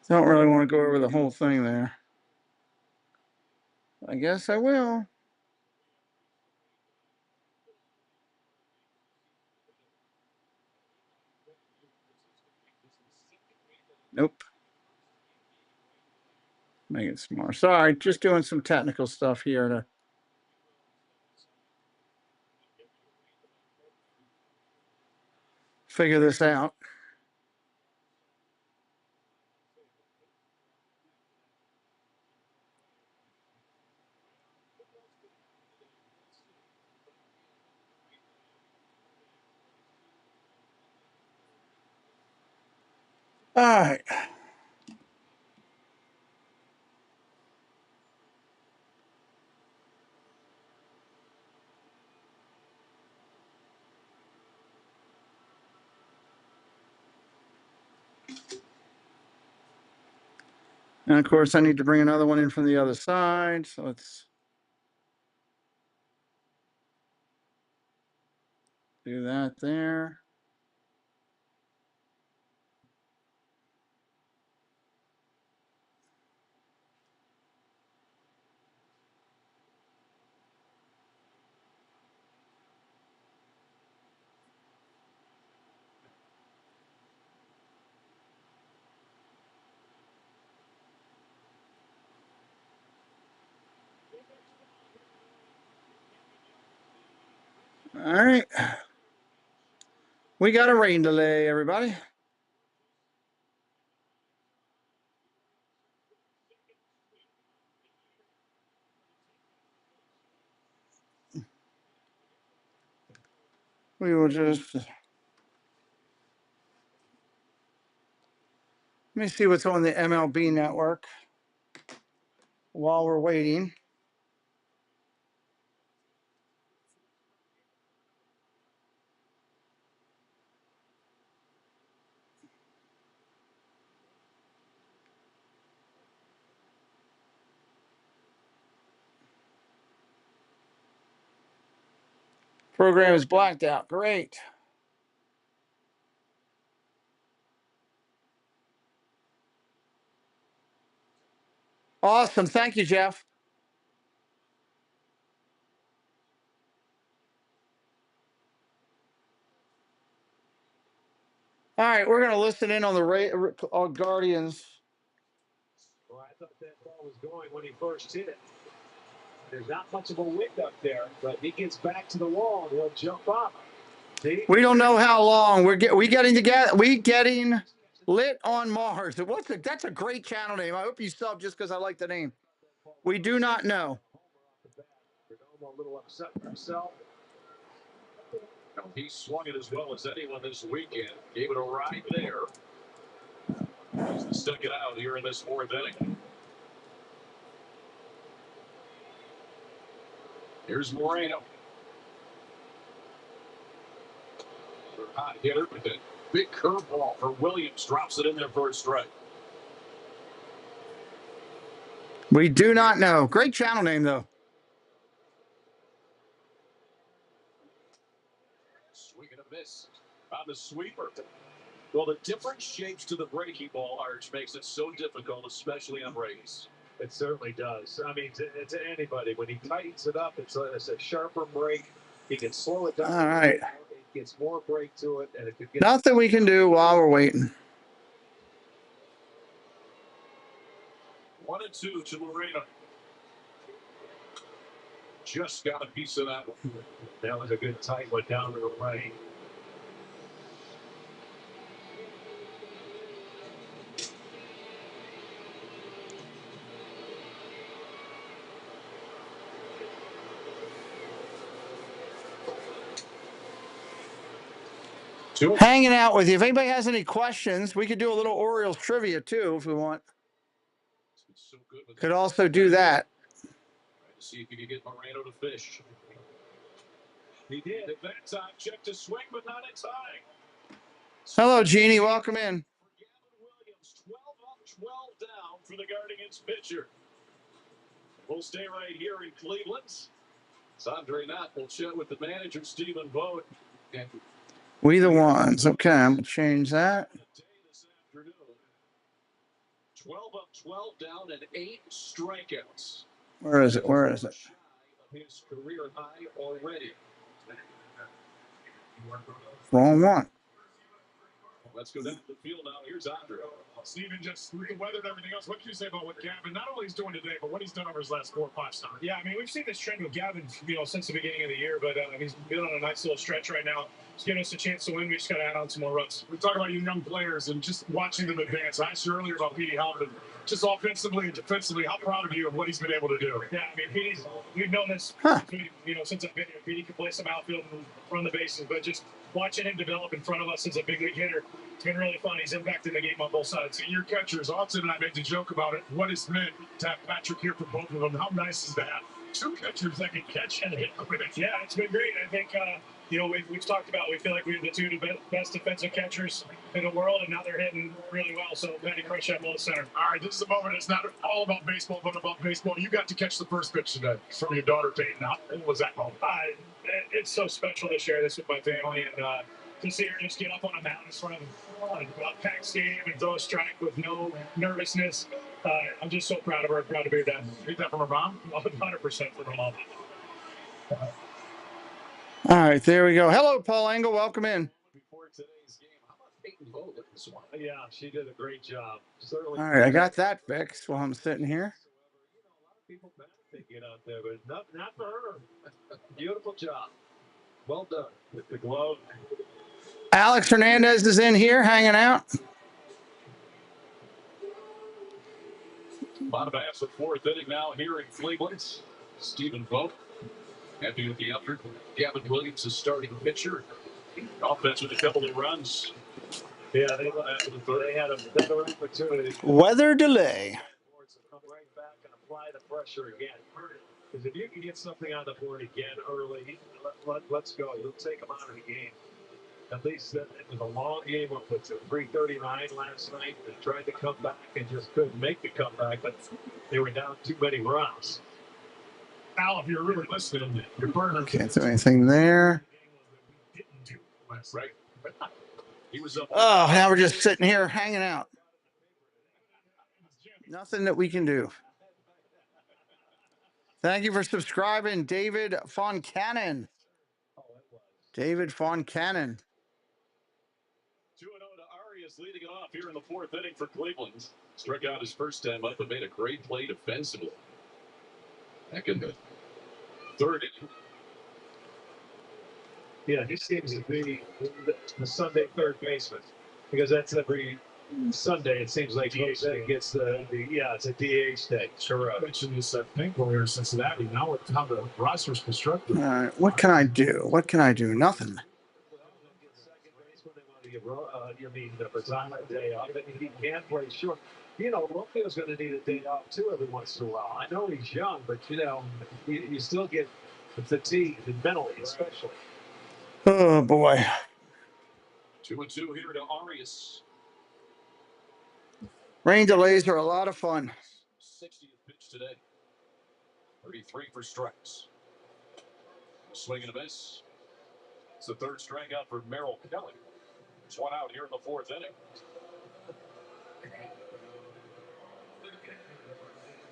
Don't really want to go over the whole thing there. I guess I will. Nope. Make it smaller. Sorry, just doing some technical stuff here to figure this out. All right. And of course, I need to bring another one in from the other side. So let's do that there. All right. We got a rain delay, everybody. We will just let me see what's on the MLB network while we're waiting. Program is blacked out. Great. Awesome. Thank you, Jeff. All right, we're going to listen in on the Guardians. Well, I thought that ball was going when he first hit it. There's not much of a wind up there, but he gets back to the wall and he'll jump up. See? We don't know how long we getting together. We getting lit on Mars. That's a great channel name. I hope you sub just because I like the name. We do not know. A little upset himself. He swung it as well as anyone this weekend. Gave it a ride there. He's to stick it out here in this fourth inning. Here's Moreno. Hot hitter with a big curveball for Williams. Drops it in there for a strike. We do not know. Great channel name, though. Swing and a miss on the sweeper. Well, the different shapes to the breaking ball, Arch, makes it so difficult, especially on breaks. It certainly does. I mean, to anybody, when he tightens it up, it's a sharper break. He can slow it down. All right. It gets more break to it, and it could get. Nothing we can do while we're waiting. 1-2 to Moreno. Just got a piece of that one. That was a good tight one down to the right. hanging out with you. If anybody has any questions, we could do a little Orioles trivia too if we want. Could also do that. See if you can get Moreno to fish. He did at that time. Check to swing, but not in time. Hello, Jeannie. Welcome in. Williams, 12 up, 12 down for the Guardians pitcher. We'll stay right here in Cleveland. Andre Knott will chat with the manager, Stephen Vogt. We the ones. Okay, I'm going to change that. 12 up, 12 down, and 8 strikeouts. Where is it? Where is it? His career high already. Wrong one. Let's go down to the field now. Here's Andre. Steven, just with the weather and everything else, what can you say about what Gavin, not only he's doing today, but what he's done over his last 4 or 5 starts? Yeah, I mean, we've seen this trend with Gavin, since the beginning of the year, but he's been on a nice little stretch right now. He's giving us a chance to win. We just got to add on some more runs. We talk about you young players and just watching them advance. I asked you earlier about Petey Halpin, just offensively and defensively. How proud of you of what he's been able to do? Yeah, I mean, we've known this, since I've been here. Petey can play some outfield and run the bases, but just watching him develop in front of us as a big league hitter, it's been really fun. He's impacting the game on both sides. Your catchers, Austin and I made the joke about it. What it's meant to have Patrick here for both of them. How nice is that? 2 catchers that can catch and hit with it. Yeah, it's been great. I think, we've talked about, we feel like we have the 2 best defensive catchers in the world, and now they're hitting really well. So, Matty Crush at both center. All right, this is a moment. It's not all about baseball, but about baseball. You got to catch the first pitch today from your daughter, Peyton. How was that moment? It's so special to share this with my family, and to see her just get up on a mountain in front of a packed stadium and throw a strike with no nervousness. I'm just so proud of her. Proud to be her dad. Get that from her mom? 100% from her mom. All right, there we go. Hello, Paul Engel. Welcome in. Before today's game, how about Peyton Vogt at this one? Yeah, she did a great job. Certainly. All right, I got that fixed while I'm sitting here. A lot of people get out there, but not for her. Beautiful job. Well done with the glove. Alex Hernandez is in here hanging out. Bottom half of 4th inning now here in Cleveland. Stephen Vogt happy with the effort. Gavin Williams is starting pitcher. Offense with a couple of runs. Yeah, they had a better opportunity. Weather delay. Come right back and apply the pressure again. Because if you can get something on the board again early, let's go. You'll take them out of the game. At least it was a long game up with 3:39 last night. They tried to come back and just couldn't make the comeback, but they were down too many runs. Al, if you're really listening, your partner can't do anything there. Right. He was up. Oh, now we're just sitting here hanging out. Nothing that we can do. Thank you for subscribing, David Foncannon. David Foncannon. 2-0 to Arias, leading it off here in the 4th inning for Cleveland. Struck out his first time up and made a great play defensively. Back in the 3rd inning. Yeah, he seems to be the Sunday third baseman, because that's every Sunday. It seems like he gets it's a DH day. Sure. I mentioned this, I think, when we were in Cincinnati. Now with how the roster's constructed. All right, what can I do? What can I do? Nothing. The day off, and he can play short. Romeo's going to need a day off too every once in a while. I know he's young, but you still get fatigued mentally, especially. Oh boy. 2-2 here to Arias. Rain delays are a lot of fun. 60th pitch today. 33 for strikes. Swing and a miss. It's the 3rd strikeout for Merrill Kelly. It's 1 out here in the 4th inning.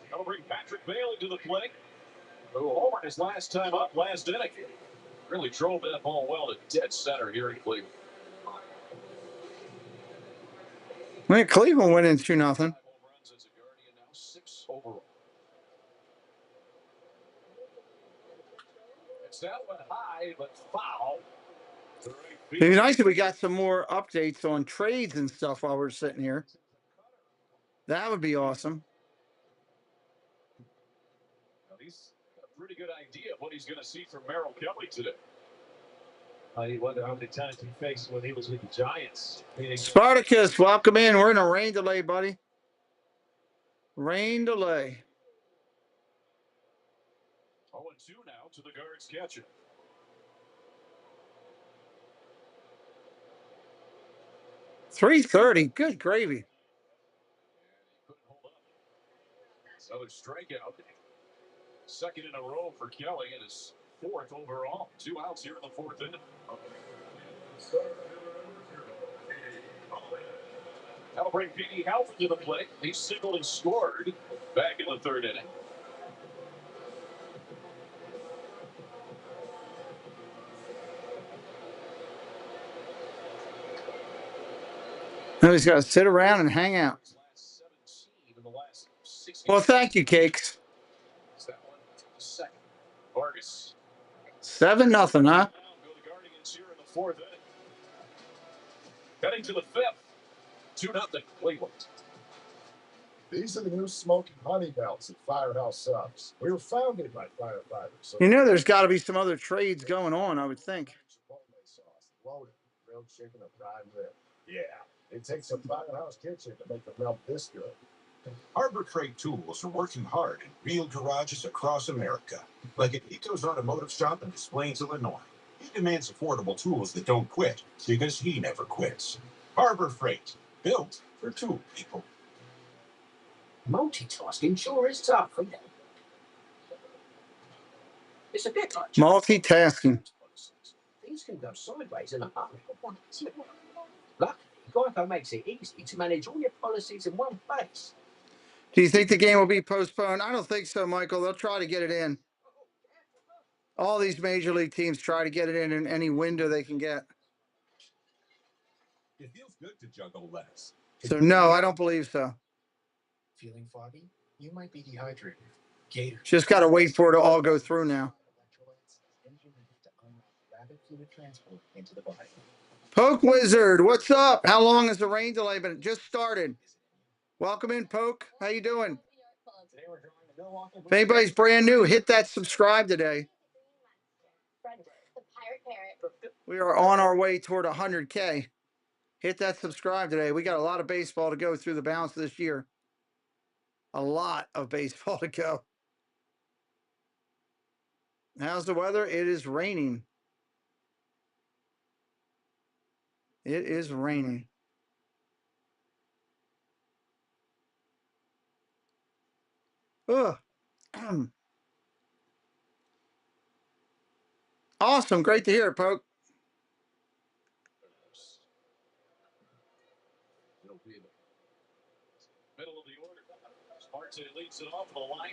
That'll bring Patrick Bailey to the plate, who homered his last time up last inning. Really drove that ball well to dead center here in Cleveland. Man, Cleveland went in 2-0. 6 overall. It's that one high, but foul. It'd be nice if we got some more updates on trades and stuff while we're sitting here. That would be awesome. He's got a pretty good idea of what he's going to see from Merrill Kelly today. I wonder how many times he faced when he was with the Giants. Spartacus, welcome in. We're in a rain delay, buddy. Rain delay. 0-2 now to the guard's catcher. .330. Good gravy. Another strikeout. Second in a row for Kelly and his fourth overall. 2 outs here in the fourth inning. That'll bring P.D. Halford to the plate. He singled and scored back in the third inning. Now he's got to sit around and hang out. Well, thank you, Cakes. Vargas. 7-0, huh? Go to Guardians here in the fourth inning. Heading to the fifth. 2-0 Cleveland. These are the new smoking honey belts at Firehouse Subs. We were founded by firefighters. So You know there's got to be some other trades going on, I would think. loaded, grilled chicken, and fried rib. Yeah, it takes a Firehouse kitchen to make them melt this good. Harbor Freight Tools are working hard in real garages across America, like at Ito's Automotive Shop in Des Plaines, Illinois. He demands affordable tools that don't quit because he never quits. Harbor Freight, built for tool people. Multitasking sure is tough, isn't it? It's a bit like Multitasking. things can go sideways in a hurry. Luckily, Geico makes it easy to manage all your policies in one place. Do you think the game will be postponed? I don't think so, Michael. They'll try to get it in. All these major league teams try to get it in any window they can get. It feels good to juggle less. So, no, I don't believe so. Feeling foggy? You might be dehydrated. Gator. Just got to wait for it to all go through now. Poke Wizard, what's up? How long has the rain delay been? It just started. Welcome in, Poke. How you doing? If anybody's brand new, hit that subscribe today. We are on our way toward 100K. Hit that subscribe today. We got a lot of baseball to go through the balance of this year. A lot of baseball to go. How's the weather? It is raining. It is raining. Ugh. Awesome. Great to hear it, Poke.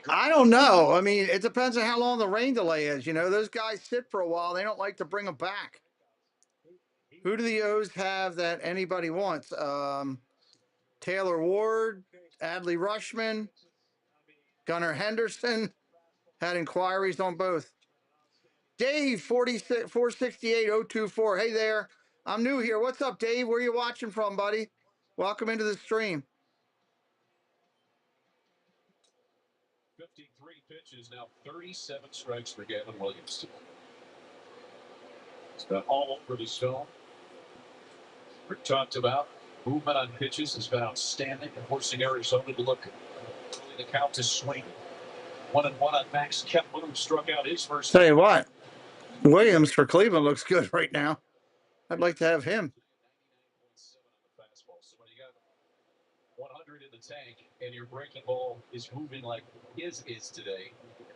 I don't know. I mean, it depends on how long the rain delay is. You know, those guys sit for a while. They don't like to bring them back. Who do the O's have that anybody wants? Taylor Ward, Adley Rushman, Gunnar Henderson. Had inquiries on both. Dave, 468-024. Hey there. I'm new here. What's up, Dave? Where are you watching from, buddy? Welcome into the stream. 53 pitches, now 37 strikes for Gavin Williams. It's been all over the stone. We talked about movement on pitches has been outstanding and forcing Arizona to look the count to swing. 1-1 on Max Kepler, who struck out his first. Tell you what, Williams for Cleveland looks good right now. I'd like to have him. 100 in the tank, and your breaking ball is moving like his is today.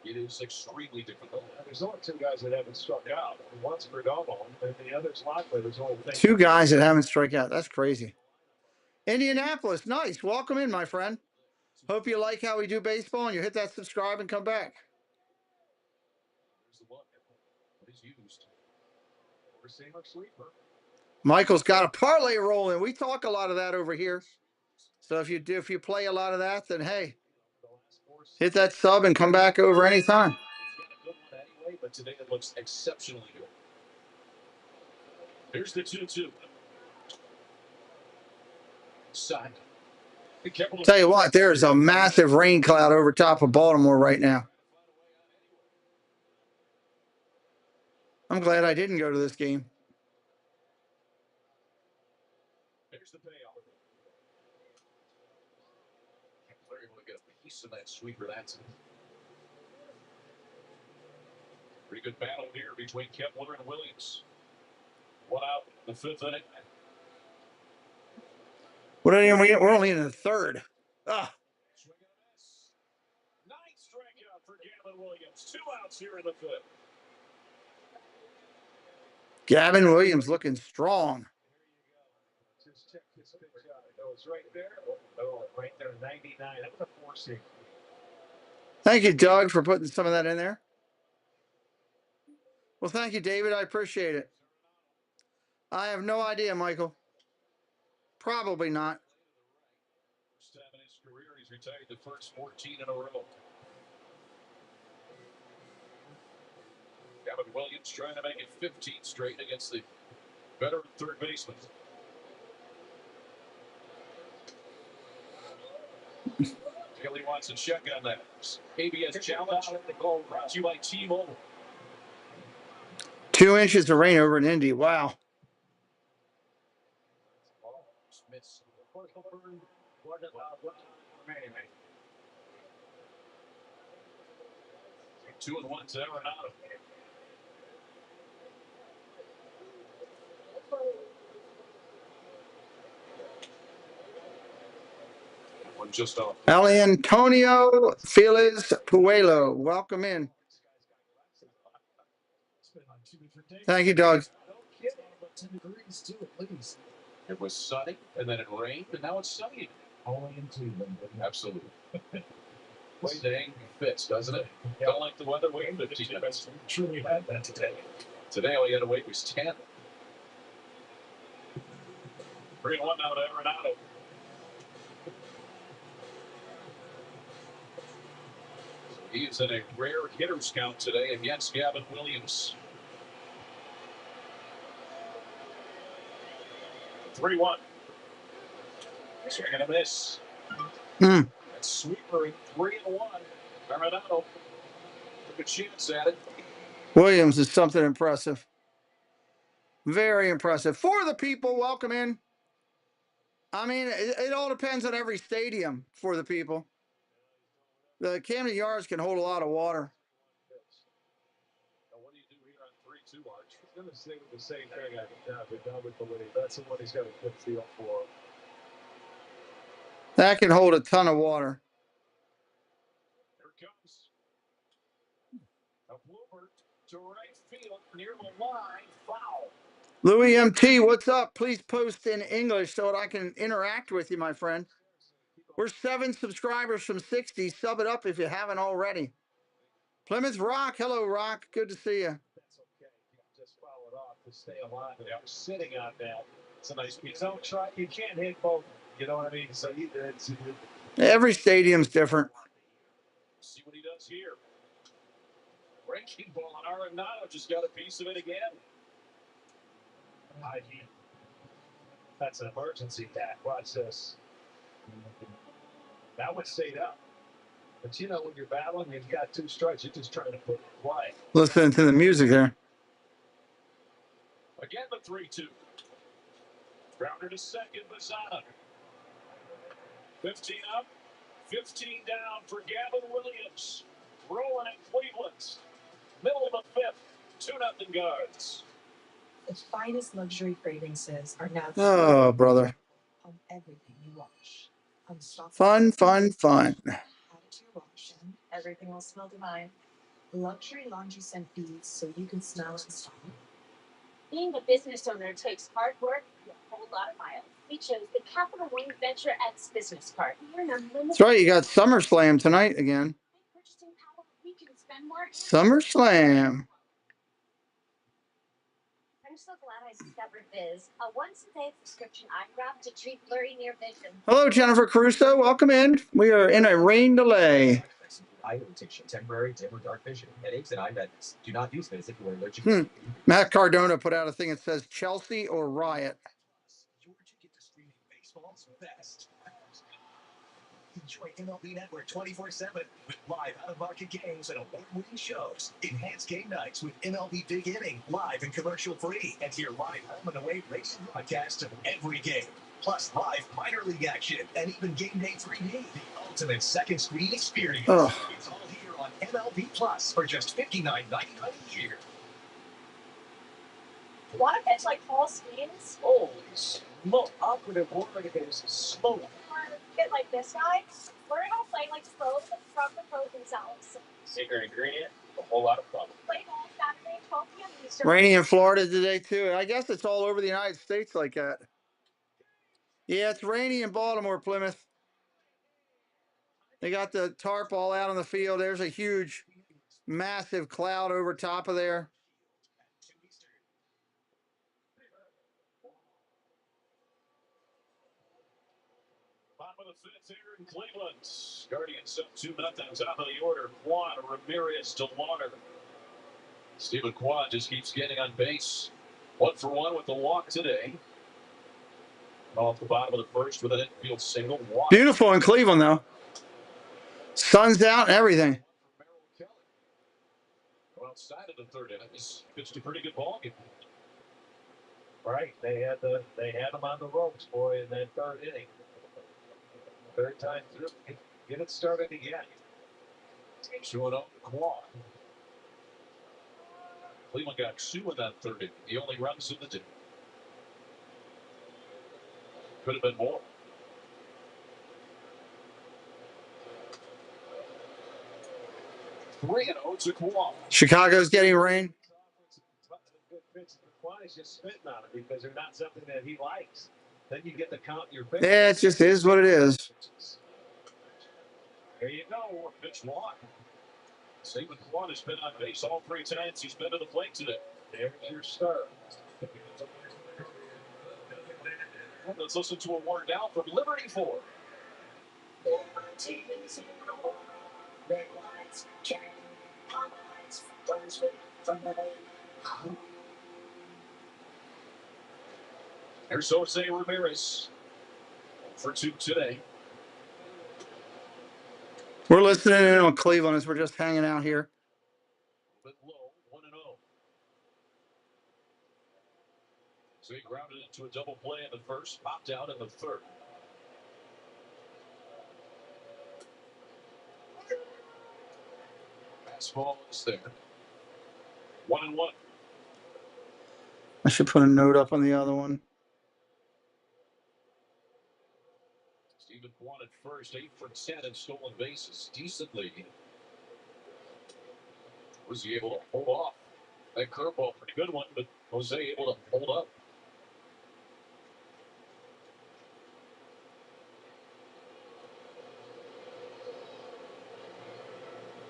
It is extremely difficult. There's only 2 guys that haven't struck out. One's Perdomo, and the other's Lockwood. There's only 2 guys that haven't struck out. That's crazy. Indianapolis, nice. Welcome in, my friend. Hope you like how we do baseball, and you hit that subscribe and come back. There's the look. What is used? Receiver sweeper. Michael's got a parlay rolling. We talk a lot of that over here. So if you play a lot of that, then hey, hit that sub and come back over anytime. He's got a good one anyway, but today it looks exceptionally good. Here's the 2-2. Side. Tell you what, there's a massive rain cloud over top of Baltimore right now. I'm glad I didn't go to this game. base in that sweeper. That's pretty good battle here between Kepler and Williams. One out in the fifth inning. We're only in the third. Ah. Swing and a miss. Ninth strikeout for Gavin Williams. 2 outs here in the fifth. Gavin Williams looking strong. Just check his pitch out. Oh, it's right there. Oh, right there, 99. That was a 4-seam. Thank you, Doug, for putting some of that in there. Well, thank you, David. I appreciate it. I have no idea, Michael. Probably not. First time in his career, he's retired the first 14 in a row. Gavin Williams trying to make it 15 straight against the veteran third baseman. Haley wants a check on that. ABS challenge brought to you by T-Mobile. 2 inches of rain over in Indy. Wow. Smith's 2-1 to Arenado. One just off. Antonio Felix Puelo. Welcome in. Thank you, Doug. It was sunny, and then it rained, and now it's sunny. Only in Cleveland. Absolutely. Way the angry fits, doesn't it? Don't like the weather, wait 15 minutes. Truly had that today. Today, all you had to wait was 10. 3-1 now to Arenado. He is in a rare hitter's count today against Gavin Williams. 3-1. Swing and a miss. That's sweeper in 3-1. Arenado took a chance at it. Williams is something impressive. Very impressive. For the people, welcome in. I mean, it all depends on every stadium for the people. The Camden Yards can hold a lot of water. Now, what do you do here on 3-2, Arch? He's going to stay with the same thing, but not with the lead. That's the one he's got a good feel for. That can hold a ton of water. Here comes a blooper to right field near the line. Foul. Louis MT, what's up? Please post in English so that I can interact with you, my friend. We're 7 subscribers from 60. Sub it up if you haven't already. Plymouth Rock. Hello, Rock. Good to see you. That's okay. Just follow it off to stay alive. They are sitting on that. It's a nice piece. Don't try. You can't hit both. You know what I mean? So Every stadium's different. See what he does here. Breaking ball on Arenado. Just got a piece of it again. That's an emergency back. Watch this. That would stayed up. But you know, when you're battling, you've got 2 strikes. You're just trying to put it wide. Listening to the music there. Again, the 3-2. Grounder to second, Bazzana. 15 up, 15 down for Gavin Williams. Rolling in Cleveland. Middle of the 5th, 2-0 Guards. The finest luxury fragrances are now Oh, brother. on everything you wash. Fun. Add it to your wash and everything will smell divine. Luxury laundry scent beads so you can smell and style. Being a business owner takes hard work and a whole lot of miles. We chose the Capital One Venture X business card. That's right. You got SummerSlam tonight again. Purchasing power, we can spend more. SummerSlam. I'm so glad I discovered Viz, a once-a-day prescription eye drop to treat blurry near vision. Hello, Jennifer Caruso. Welcome in. We are in a rain delay. Eye irritation, temporary dim or dark vision, headaches, and eye redness. Do not use Viz if you are allergic. Matt Cardona put out a thing that says Chelsea or Riot. Your ticket to streaming baseball's best. Enjoy MLB Network 24/7 with live out-of-market games and award-winning shows. Enhance game nights with MLB Big Inning, live and commercial-free. And hear live home and away racing broadcasts of every game. Plus live minor league action and even Game Day 3D. The ultimate second screen experience. Oh. It's all here on MLB Plus for just $59.99 a year. Want to pitch like Paul Skeens? Holy smoke. Operative word is smoke. Or get like this guy? Learn how to play like pros from the pros themselves. Secret ingredient, a whole lot of fun. Play ball Saturday, 12 p.m. Eastern. Rainy in Florida today, too. I guess it's all over the United States like that. Yeah, it's rainy in Baltimore, Plymouth. They got the tarp all out on the field. There's a huge, massive cloud over top of there. Bottom of the fifth here in Cleveland. Guardians up 2-0. Top of the order. Quan, Ramirez, DeLauder. Stephen Quan just keeps getting on base. 1 for 1 with the walk today. Off the bottom of the first with an infield single. Walk. Beautiful in Cleveland, though. Sun's out and everything. Outside of the third inning, he's pitched a pretty good ball game. Right. They had them on the ropes, boy, in that third inning. Third time through. Get it started again. 2-0 Quan. Cleveland got 2 in that third inning. The only runs in the day. Could have been more. Three and 0 to Quan. Chicago's getting rain. Good pitch. Quan is just spitting on it because they're not something that he likes. Then you get the count in your pitch. Yeah, it just is what it is. There you go. Pitch one. Stephen Quan has been on base all 3 times he's been to the plate today. There's your start. Let's listen to a word now from Liberty 4. Here's Jose Ramirez for 2 today. We're listening in on Cleveland as we're just hanging out here. But low, 1-0. So he grounded into a double play in the first, popped out in the third. Fastball is there. 1-1. I should put a note up on the other one. Stephen Quan at first, 8 for 10 in stolen bases. Decently. Was he able to hold off? That curveball, pretty good one, but Jose able to hold up.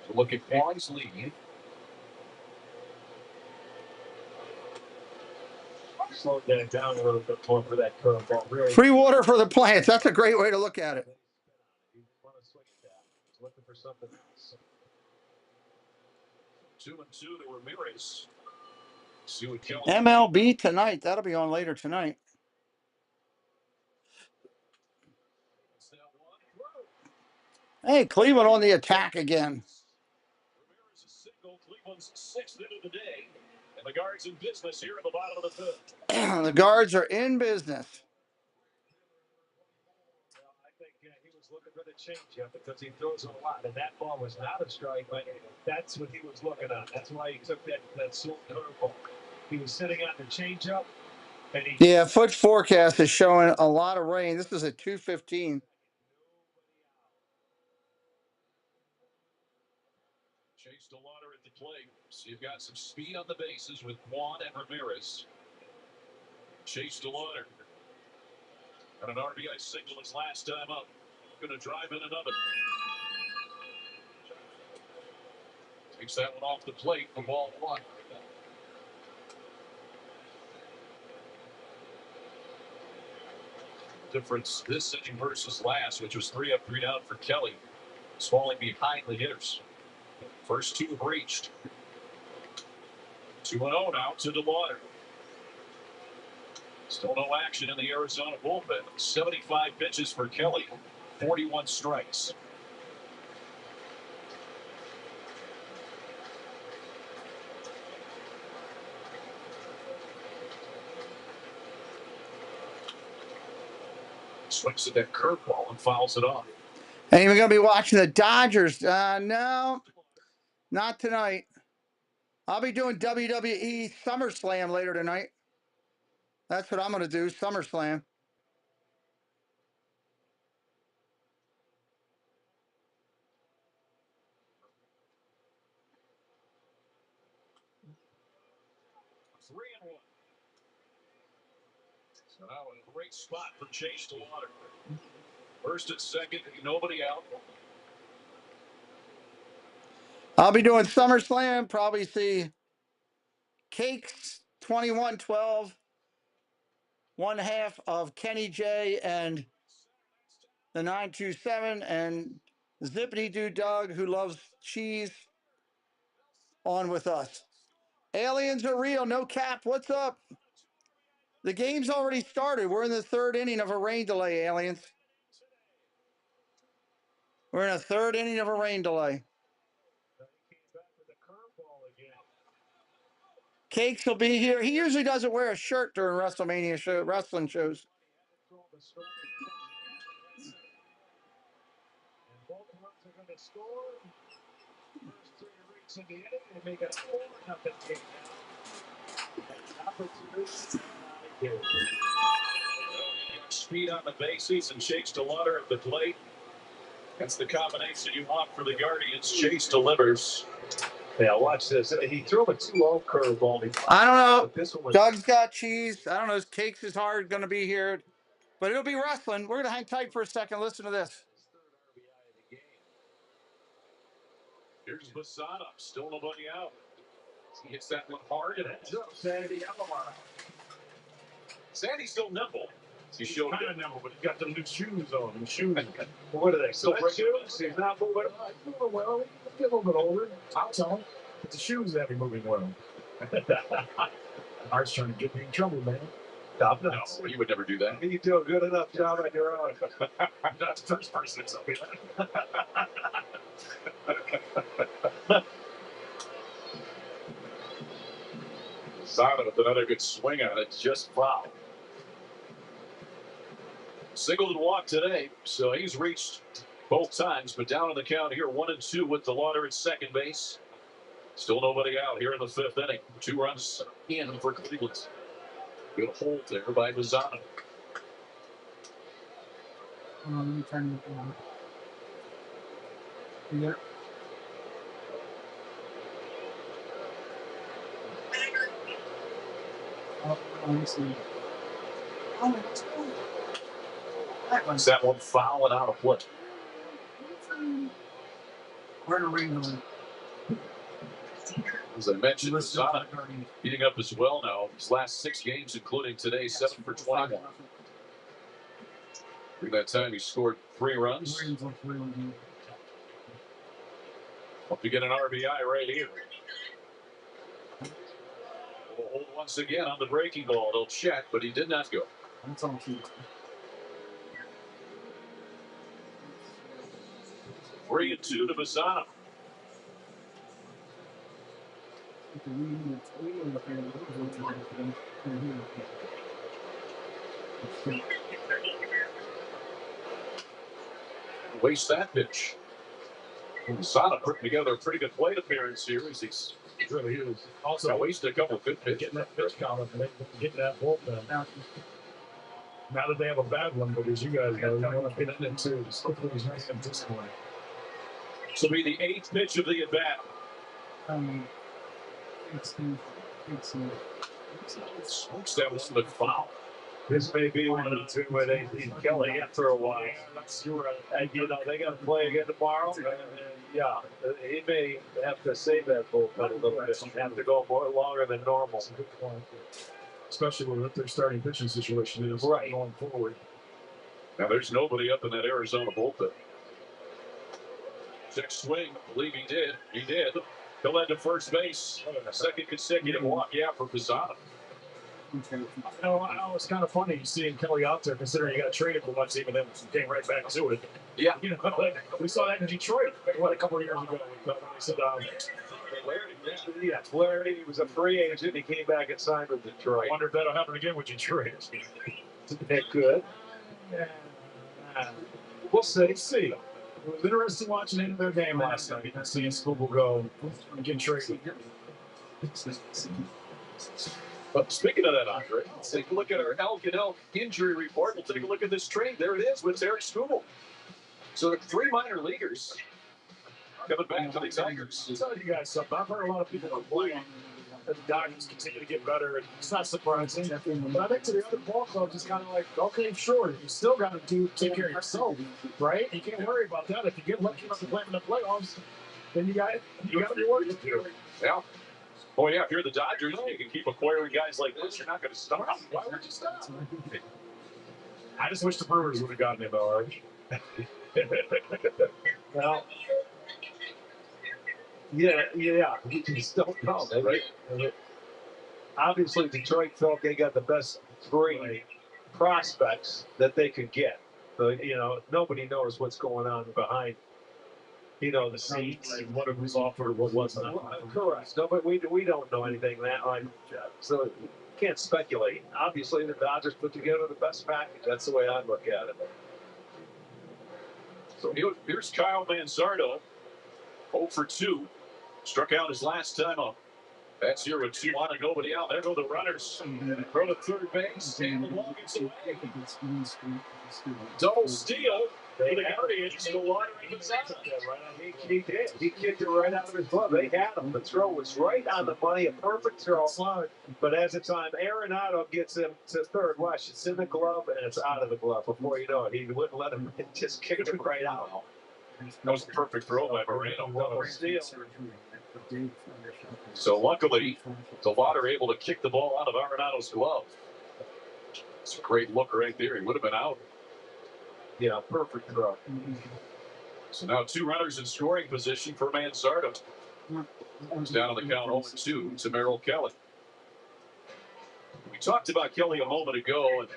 So look at Quan's lead. Slowed that down a little bit more for that curveball. Really. Free water for the plants. That's a great way to look at it. You want to switch that. He's looking for something else. 2-2 to Ramirez. See what Kelly. MLB tonight. That'll be on later tonight. Hey, Cleveland on the attack again. Ramirez is single. Cleveland's 6th into the day. And the Guards in business here at the bottom of the 5th. The Guards are in business. Well, I think he was looking for the changeup because he throws a lot, and that ball was not a strike, but that's what he was looking on. That's why he took that slow curveball. He was sitting on the changeup, and he. Yeah, foot forecast is showing a lot of rain. This is at 2:15. Chase DeLauder at the plate. So you've got some speed on the bases with Quan and Ramirez. Chase DeLauder got an RBI signal his last time up. Going to drive in another. Takes that one off the plate for ball 1. Difference this inning versus last, which was 3 up, 3 down for Kelly. He's falling behind the hitters. First 2 have reached. 2-0 now to DeLauder. Still no action in the Arizona bullpen. 75 pitches for Kelly, 41 strikes. Swings at that curveball and fouls it off. Ain't even going to be watching the Dodgers. No, not tonight. I'll be doing WWE SummerSlam later tonight. That's what I'm going to do, SummerSlam. So now a great spot for Chase to water. First and second, nobody out. I'll be doing SummerSlam. Probably see Cakes 2112, one half of Kenny J and the 927, and Zippity Doo Doug, who loves cheese, on with us. Aliens are real, no cap. What's up? The game's already started. We're in the third inning of a rain delay, aliens. We're in a third inning of a rain delay. Cakes will be here. He usually doesn't wear a shirt during WrestleMania wrestling shows. Speed on the bases and Chase to water at the plate. That's the combination you want for the Guardians. Chase delivers. Yeah, watch this. He threw a 2-0 curveball. I don't know. Doug's got cheese. I don't know. His Cakes is hard going to be here, but it'll be wrestling. We're going to hang tight for a second. Listen to this. Here's Basada. Still nobody out. He hits that one hard and it's up. Sandy's still nimble. He showed kind of nimble, but he's got them new shoes on. And shoes. What are they? Still shoes? He's not moving. He's moving well. He's getting a little bit older. I'll tell him. It's the shoes that be moving well. Art's trying to get me in trouble, man. No, you would never do that. You do a good enough job on your own. I'm not the first person to tell me that. Simon with another good swing on it, just foul. Single and walk today, so he's reached both times, but down on the count here, 1-2 with the water at second base. Still nobody out here in the fifth inning. 2 runs in for Cleveland. Good hold there by Bazano. Let me turn it on. Yeah. Oh, let me see. Oh, that's cool. Is that one foul and out of play? We're in a ring. As I mentioned, Bazano heating up as well now. His last 6 games, including today, 7 for 21. During that time, he scored 3 runs. Hope to get an RBI right here. We'll hold once again on the breaking ball. They'll check, but he did not go. That's all true. 3-2 to Bazano. Waste that pitch. Bazano putting together a pretty good plate appearance here. He's Really is. Also, wasted a couple of good pitches. Getting that pitch count up and getting that bullpen. Now that they have a bad one, but as you guys know, you want to get into hopefully he's nice and disciplined. This will be the 8th pitch of the at-bat. Smokes that one, but foul. This may be one of the 2 where they need Kelly after a while. And, you know, they got to play again tomorrow. And, yeah, he may have to save that bullpen a little bit. Have to go more longer than normal. That's a good point. Especially with their starting pitching situation is going forward. Now there's nobody up in that Arizona bullpen. Check swing. I believe he did. He did. He'll head to first base. Second consecutive walk, for Bazano. You know, it's kind of funny seeing Kelly out there, considering he got traded for much, even then came right back to it. Yeah. You know, like, we saw that in Detroit, a couple of years ago. They said, Flaherty was a free agent. He came back and signed with Detroit. I wonder if that'll happen again with Detroit. It could. We'll see. It was interesting watching into their game last night and seeing Skubal go and get traded. But speaking of that, Andre, let's take a look at our Elk and Elk injury report. We'll take a look at this trade. There it is with Eric Skubal. So the 3 minor leaguers coming back to the Tigers. I'll tell you guys something. I've heard a lot of people complain that the Dodgers continue to get better, and it's not surprising. But I think to the other ball clubs, it's kind of like, okay, sure, you still got to take care of yourself, right? You can't worry about that. If you get lucky enough to play in the playoffs, then you got to be working to do. Yeah. Oh, yeah, if you're the Dodgers, you can keep acquiring guys like this. You're not going to stop. Why would you stop? I just wish the Brewers would have gotten him, all right. Well, yeah, you just don't know, right? Obviously, Detroit felt they got the best 3 prospects that they could get. So, nobody knows what's going on behind, the scenes. And what it was offered, what wasn't. Correct. No, but we don't know anything that like so you can't speculate. Obviously, the Dodgers put together the best package. That's the way I look at it. So here's Kyle Manzardo, 0 for 2. Struck out his last time up. That's here with 2 on and nobody out. There go the runners. Throw to third base. And the ball gets away. Double steal. The Guardians go watering inside. He did. He kicked it right out of his glove. They had him. The throw was right on the money. A perfect throw. But as the time, Arenado gets him to third. Watch, it's in the glove and it's out of the glove. Before you know it, he wouldn't let him. Just kicked it right out. That was a perfect throw by Moreno. Double steal. So luckily, the Water able to kick the ball out of Arenado's glove. It's a great look right there. He would have been out. Yeah, perfect throw. So now 2 runners in scoring position for Manzardo. He's down on the count 0-2 to Merrill Kelly. We talked about Kelly a moment ago, and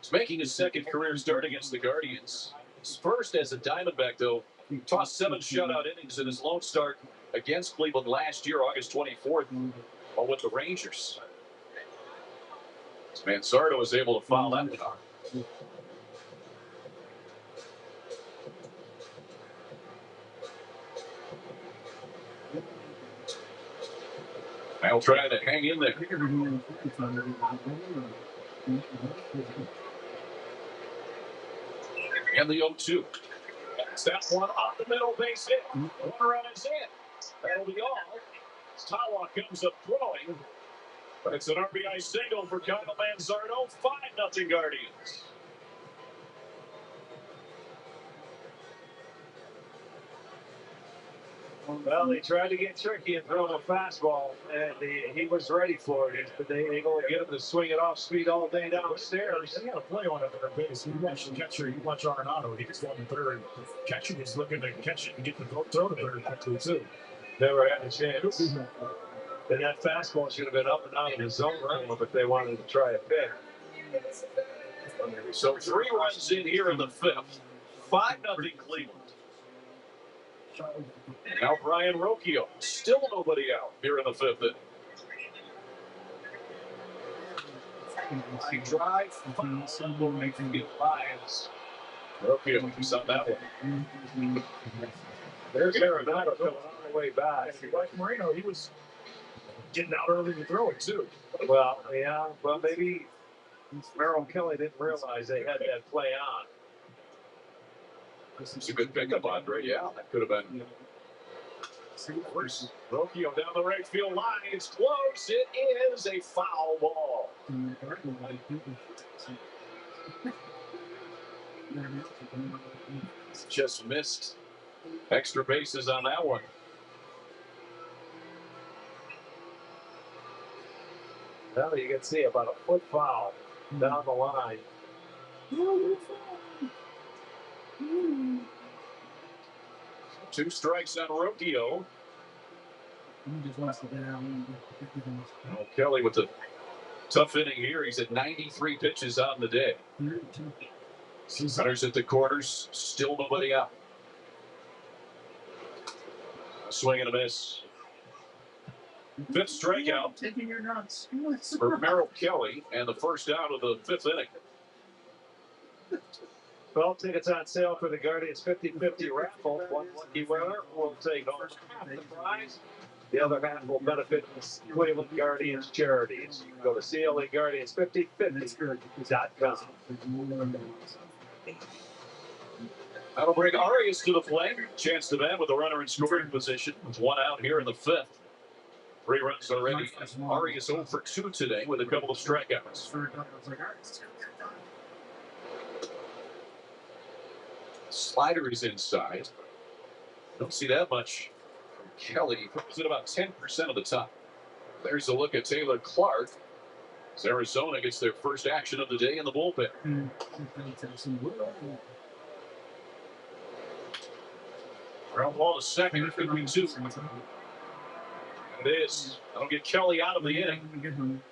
he's making his 2nd career start against the Guardians. His first as a Diamondback, though. He tossed 7 shutout innings in his lone start against Cleveland last year, August 24th, while with the Rangers. Manzardo was able to foul that one out. Now trying to hang in there. And the 0-2. That's that one off the middle base hit. Runner on his head. That'll be all. Tawa comes up throwing. But it's an RBI single for Kyle Manzardo. 5-0 Guardians. Well, he tried to get tricky and throw him a fastball, and he was ready for it. But they ain't going to get him to swing it off speed all day downstairs. He had a play on it at their base. You watch the catcher, you watch Arenado, he was going to third. Catcher was looking to catch it and get the throw to third quickly, too. Never had a chance. And that fastball should have been up and out of the zone realm if they wanted to try a pick. So 3 runs in here in the 5th. 5-0 Cleveland. Now Brian Rocchio. Still nobody out here in the 5th inning. Drive, foul, making it Lions. Rocchio keeps on that one. There's Arenado coming all the way back. Like Moreno, he was getting out early to throw it, too. Well, yeah, but maybe Merrill Kelly didn't realize they had that play on. It's a good pickup, Andre. Yeah, that could have been. Rocchio down the right field line. It's close. It is a foul ball. Just missed extra bases on that one. Well, you can see about a foot foul down the line. 2 strikes on Rocchio. Kelly with a tough inning here. He's at 93 pitches on the day. Runners at the corners. Still nobody out. A swing and a miss. 5th strikeout for Merrill Kelly, and the first out of the 5th inning. 12 tickets on sale for the Guardians 50-50 raffle. One lucky winner will take home half the prize. The other half will benefit Cleveland Guardians charities. You can go to CLAGuardians5050.com. That'll bring Arias to the plate. Chance to bat with a runner in scoring position. With one out here in the fifth. 3 runs already. Arias 0 for 2 today with a couple of strikeouts. Slider is inside. Don't see that much from Kelly. He throws it about 10% of the time. There's a look at Taylor Clark. As Arizona gets their first action of the day in the bullpen. Ground ball to second. It could be 2. It is. That'll get Kelly out of the inning.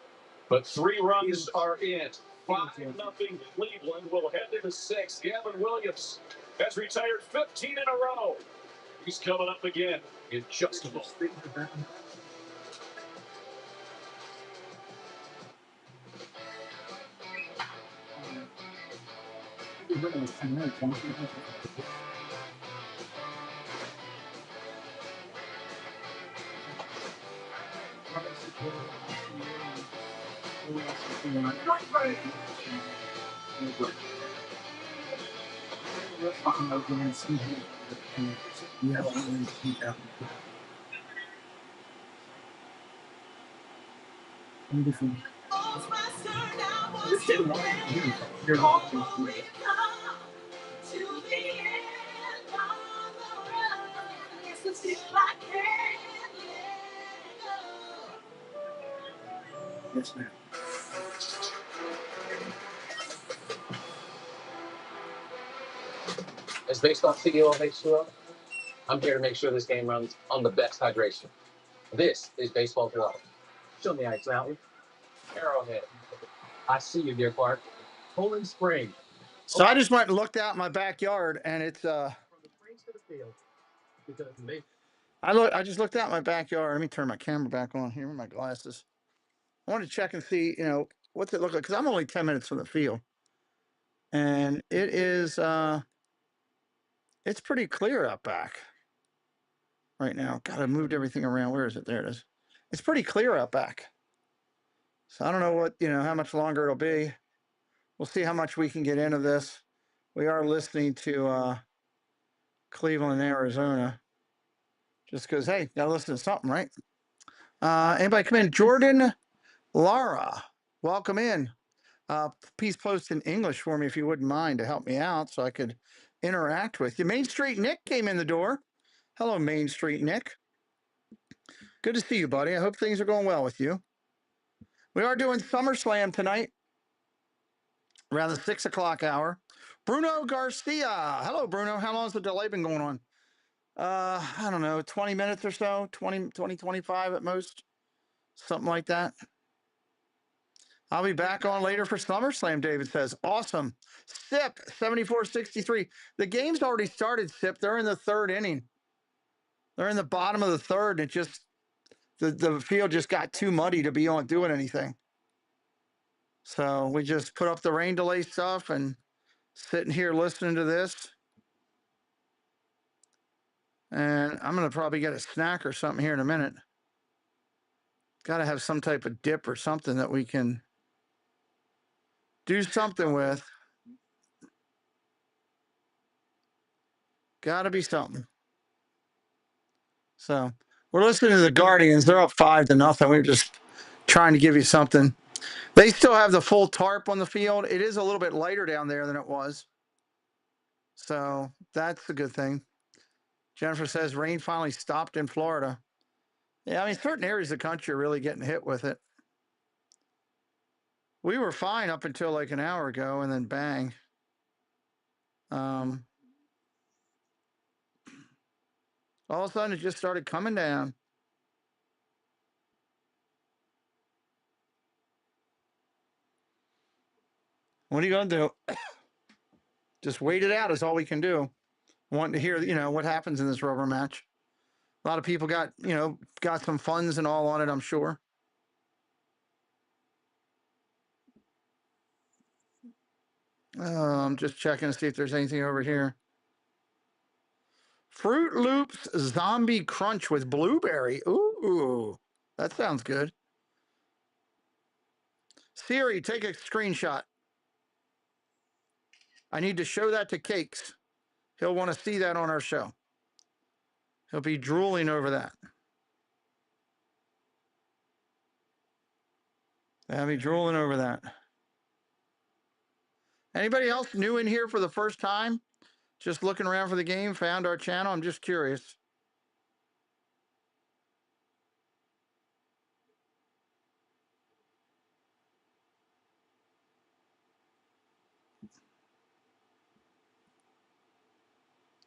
But 3 runs are in. 5-0 Cleveland will head to the 6th. Gavin Williams has retired 15 in a row. He's coming up again in just a moment. Yes, ma'am. As baseball CEO of H2O, I'm here to make sure this game runs on the best hydration. This is Baseball for Life. Show me Ice Mountain. Arrowhead. I see you, dear Clark. Poland Spring. So I just went and looked out in my backyard, and it's I just looked out in my backyard. Let me turn my camera back on here with my glasses. I want to check and see, what's it look like, because I'm only 10 minutes from the field, and it is it's pretty clear out back right now. God, I moved everything around. Where is it? There it is. It's pretty clear out back. So I don't know what, how much longer it'll be. We'll see how much we can get into this. We are listening to Cleveland, Arizona. Just because, hey, gotta listen to something, right? Anybody come in? Jordan Lara, welcome in. Please post in English for me if you wouldn't mind to help me out so I could interact with you. Main Street Nick came in the door. Hello, Main Street Nick. Good to see you, buddy. I hope things are going well with you. We are doing SummerSlam tonight around the 6 o'clock hour. Bruno Garcia. Hello, Bruno. How long has the delay been going on? I don't know, 20 minutes or so, 20, 25 at most, something like that. I'll be back on later for SummerSlam, David says. Awesome. Sip, 74-63. The game's already started, Sip. They're in the 3rd inning. They're in the bottom of the 3rd. It just, the field just got too muddy to be on doing anything. So we just put up the rain delay stuff and sitting here listening to this. And I'm going to probably get a snack or something here in a minute. Got to have some type of dip or something that we can do something with. Got to be something. So we're listening to the Guardians. They're up 5-0. We're just trying to give you something. They still have the full tarp on the field. It is a little bit lighter down there than it was. So that's a good thing. Jennifer says rain finally stopped in Florida. Yeah, I mean, certain areas of the country are really getting hit with it. We were fine up until like an hour ago, and then bang. All of a sudden, it just started coming down. What are you going to do? Just wait it out is all we can do. Wanting to hear, what happens in this rubber match. A lot of people got some funds and all on it, I'm sure. I'm just checking to see if there's anything over here. Fruit Loops Zombie Crunch with blueberry. Ooh, that sounds good. Siri, take a screenshot. I need to show that to Cakes. He'll want to see that on our show. He'll be drooling over that. I'll be drooling over that. Anybody else new in here for the first time? Just looking around for the game, found our channel. I'm just curious.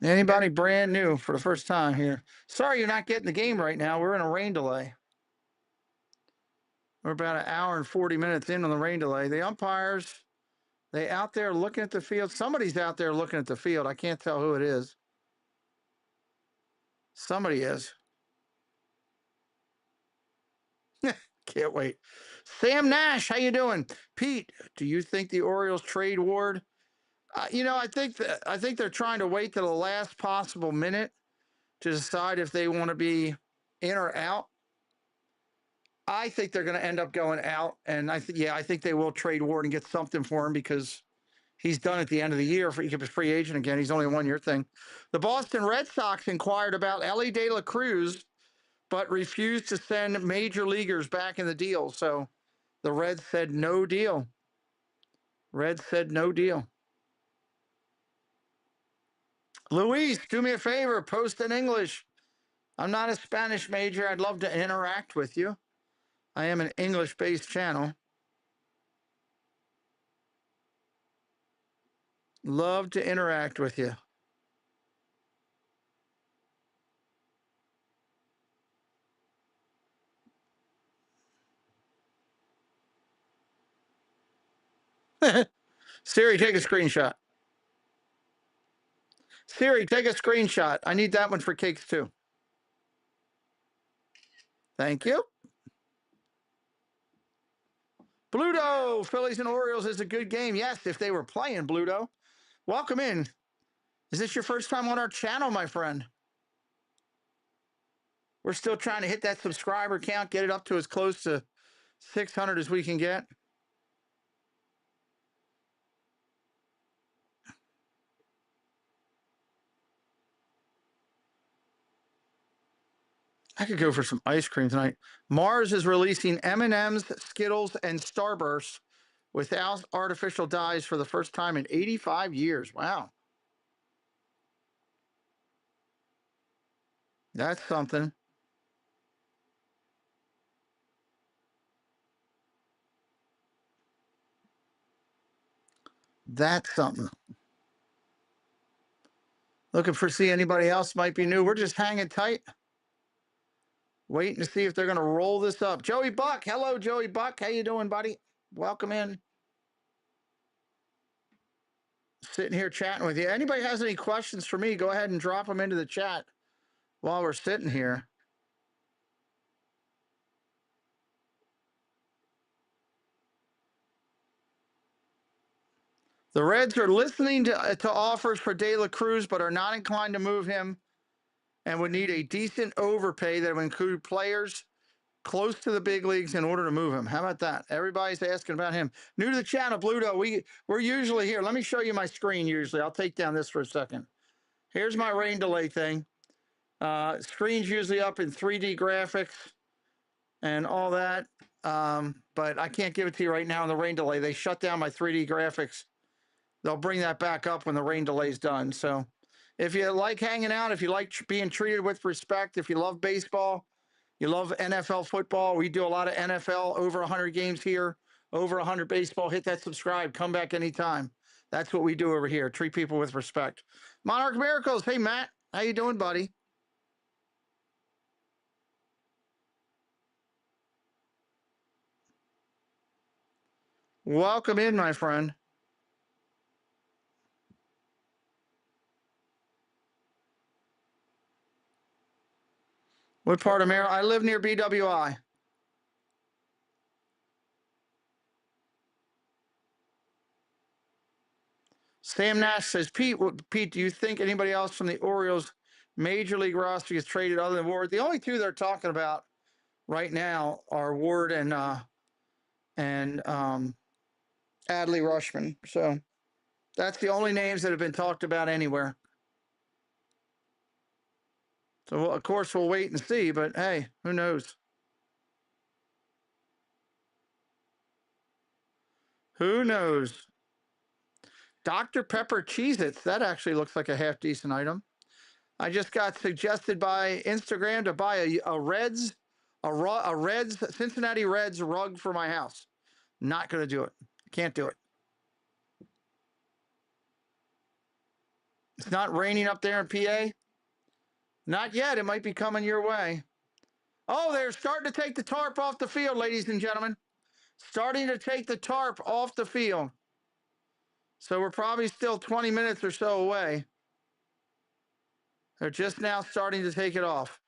Anybody brand new for the first time here? Sorry you're not getting the game right now. We're in a rain delay. We're about an hour and 40 minutes in on the rain delay. The umpires, they out there looking at the field. Somebody's out there looking at the field. I can't tell who it is. Somebody is. Can't wait. Sam Nash, how you doing? Pete, do you think the Orioles trade Ward? I think they're trying to wait to the last possible minute to decide if they want to be in or out. I think they're going to end up going out, and I think they will trade Ward and get something for him because he's done at the end of the year. He could be a free agent again. He's only a one-year thing. The Boston Red Sox inquired about Ellie De La Cruz, but refused to send major leaguers back in the deal. So the Reds said no deal. Reds said no deal. Luis, do me a favor, post in English. I'm not a Spanish major. I'd love to interact with you. I am an English-based channel. Love to interact with you. Siri, take a screenshot. Siri, take a screenshot. I need that one for Cakes too. Thank you. Bluto, Phillies and Orioles is a good game. Yes, if they were playing, Bluto. Welcome in. Is this your first time on our channel, my friend? We're still trying to hit that subscriber count, get it up to as close to 600 as we can get. I could go for some ice cream tonight. Mars is releasing M&Ms, Skittles, and Starbursts without artificial dyes for the first time in 85 years. Wow. That's something. That's something. Looking for see anybody else might be new. We're just hanging tight. Waiting to see if they're going to roll this up. Joey Buck. Hello, Joey Buck. How you doing, buddy? Welcome in. Sitting here chatting with you. Anybody has any questions for me, go ahead and drop them into the chat while we're sitting here. The Reds are listening to offers for De La Cruz, but are not inclined to move him and would need a decent overpay that would include players close to the big leagues in order to move him. How about that? Everybody's asking about him. New to the channel, Bluto. We're usually here. Let me show you my screen usually. I'll take down this for a second. Here's my rain delay thing. Screen's usually up in 3D graphics and all that. But I can't give it to you right now in the rain delay. They shut down my 3D graphics. They'll bring that back up when the rain delay is done. So if you like hanging out, if you like being treated with respect, if you love baseball, you love NFL football, we do a lot of NFL, over 100 games here, over 100 baseball. Hit that subscribe. Come back anytime. That's what we do over here. Treat people with respect. Monarch Miracles. Hey, Matt. How you doing, buddy? Welcome in, my friend. What part of Maryland? I live near BWI. Sam Nash says, Pete, do you think anybody else from the Orioles major league roster gets traded other than Ward? The only two they're talking about right now are Ward and Adley Rushman. So that's the only names that have been talked about anywhere. So of course we'll wait and see, but hey, who knows? Who knows? Dr. Pepper Cheez-Its, that actually looks like a half decent item. I just got suggested by Instagram to buy a Reds Cincinnati Reds rug for my house. Not going to do it. Can't do it. It's not raining up there in PA. Not yet. It might be coming your way. Oh, they're starting to take the tarp off the field, ladies and gentlemen. Starting to take the tarp off the field. So we're probably still 20 minutes or so away. They're just now starting to take it off.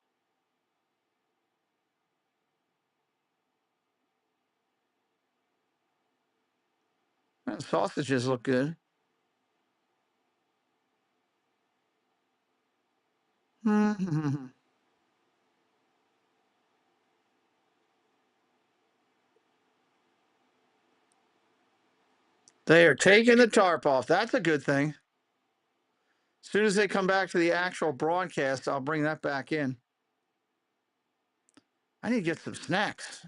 Well, sausages look good. They are taking the tarp off. That's a good thing. As soon as they come back to the actual broadcast, I'll bring that back in. I need to get some snacks.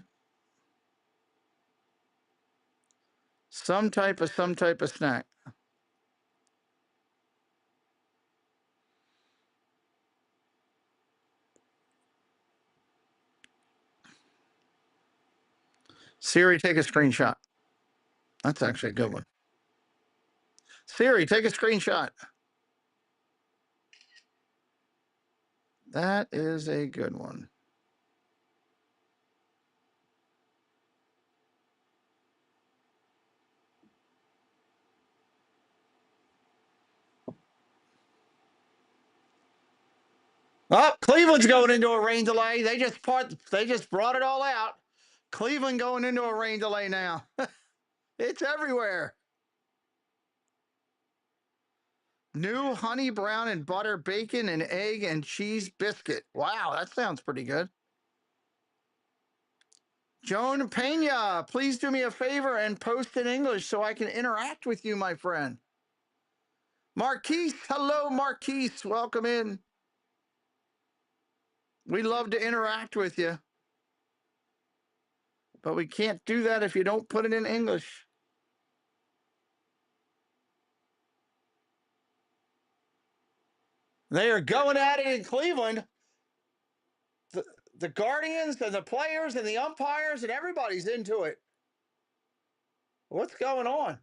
Some type of snack. Siri, take a screenshot. That's actually a good one. Siri, take a screenshot. That is a good one. Oh, Cleveland's going into a rain delay. They just brought it all out. Cleveland going into a rain delay now. It's everywhere. New honey brown and butter bacon and egg and cheese biscuit. Wow, that sounds pretty good. Joan Pena, please do me a favor and post in English so I can interact with you, my friend. Marquise, hello, Marquise. Welcome in. We love to interact with you. But we can't do that if you don't put it in English. They are going at it in Cleveland. The Guardians and the players and the umpires and everybody's into it. What's going on?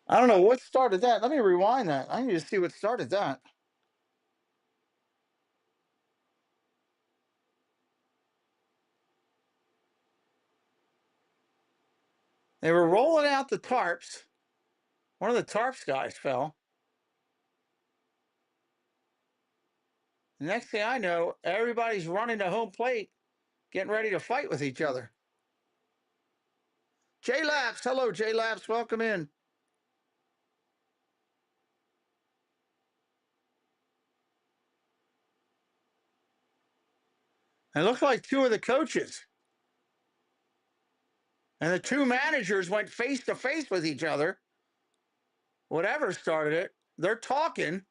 I don't know what started that. Let me rewind that. I need to see what started that. They were rolling out the tarps. One of the tarps guys fell. The next thing I know, everybody's running to home plate, getting ready to fight with each other. J-Labs, hello, J-Labs, welcome in. It looked like two of the coaches and the two managers went face to face with each other. Whatever started it, they're talking.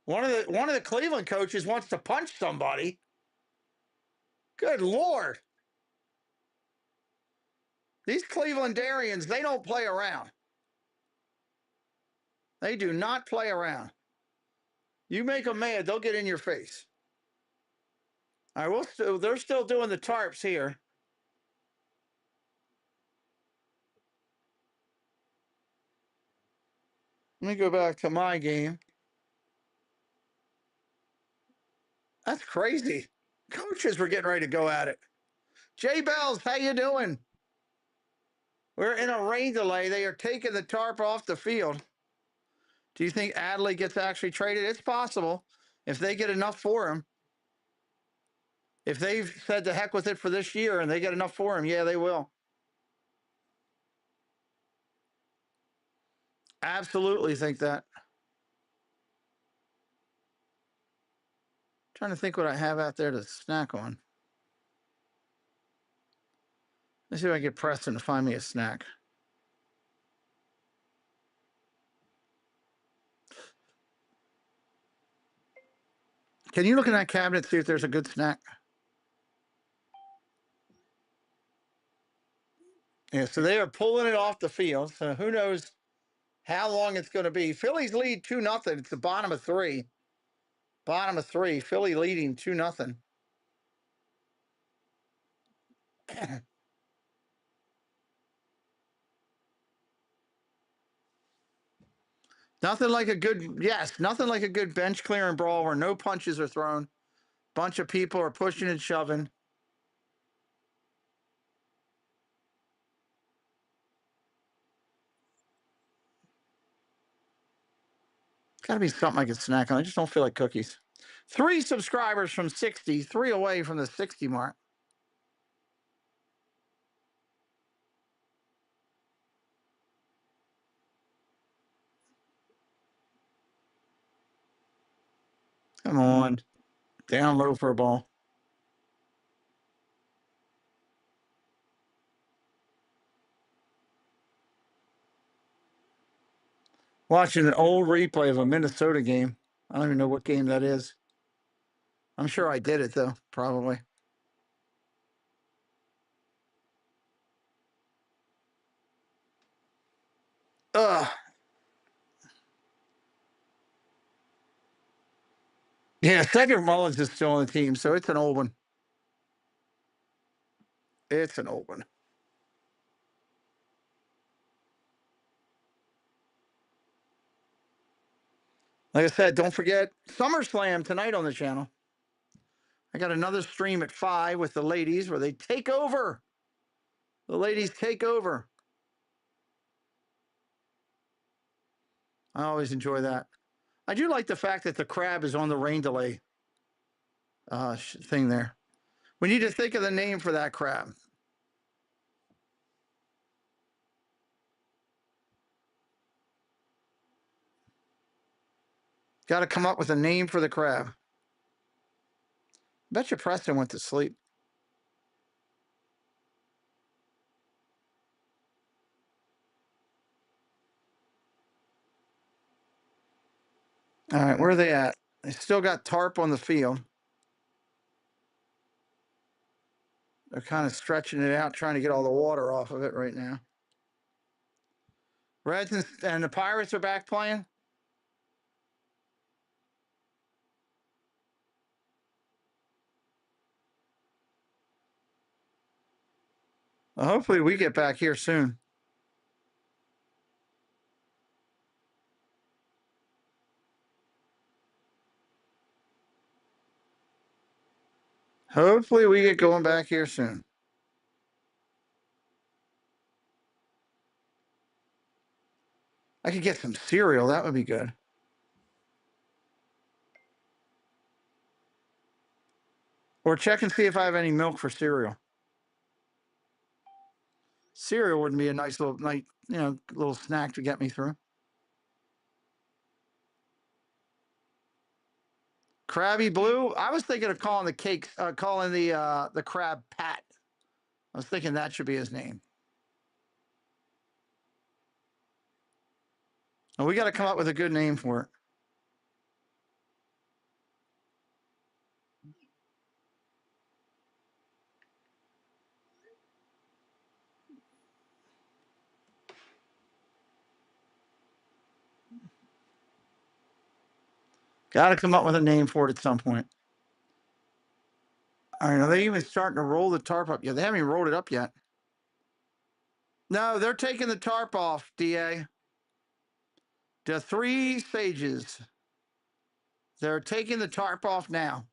One of the Cleveland coaches wants to punch somebody. Good Lord. These Clevelandarians, they don't play around. They do not play around. You make them mad, they'll get in your face. All right, they're still doing the tarps here. Let me go back to my game. That's crazy. Coaches were getting ready to go at it. Jay Bells, how you doing? We're in a rain delay. They are taking the tarp off the field. Do you think Adley gets actually traded? It's possible if they get enough for him. If they've said to heck with it for this year and they get enough for him, yeah, they will. Absolutely think that. Trying to think what I have out there to snack on. Let's see if I can get Preston to find me a snack. Can you look in that cabinet and see if there's a good snack? Yeah, so they are pulling it off the field. So who knows how long it's going to be. Phillies lead 2-0. It's the bottom of 3. Bottom of 3. Philly leading 2-0. Nothing like a good, yes, nothing like a good bench clearing brawl where no punches are thrown. Bunch of people are pushing and shoving. Got to be something I can snack on. I just don't feel like cookies. 3 subscribers from 60, 3 away from the 60 mark. Come on. Down low for a ball. Watching an old replay of a Minnesota game. I don't even know what game that is. I'm sure I did it, though, probably. Ugh. Yeah, Cedric Mullins is still on the team, so it's an old one. It's an old one. Like I said, don't forget SummerSlam tonight on the channel. I got another stream at 5 with the ladies where they take over. The ladies take over. I always enjoy that. I do like the fact that the crab is on the rain delay thing there. We need to think of the name for that crab. Got to come up with a name for the crab. Bet you Preston went to sleep. All right, where are they at? They still got tarp on the field. They're kind of stretching it out, trying to get all the water off of it right now. Reds and the Pirates are back playing. Well, hopefully we get back here soon. Hopefully we get going back here soon. I could get some cereal. That would be good. Or check and see if I have any milk for cereal. Cereal wouldn't be a nice little little snack to get me through. Krabby Blue. I was thinking of calling the cake, calling the crab Pat. I was thinking that should be his name. And we got to come up with a good name for it. Got to come up with a name for it at some point. All right, are they even starting to roll the tarp up? Yeah, they haven't even rolled it up yet. No, they're taking the tarp off, DA. The 3 sages. They're taking the tarp off now.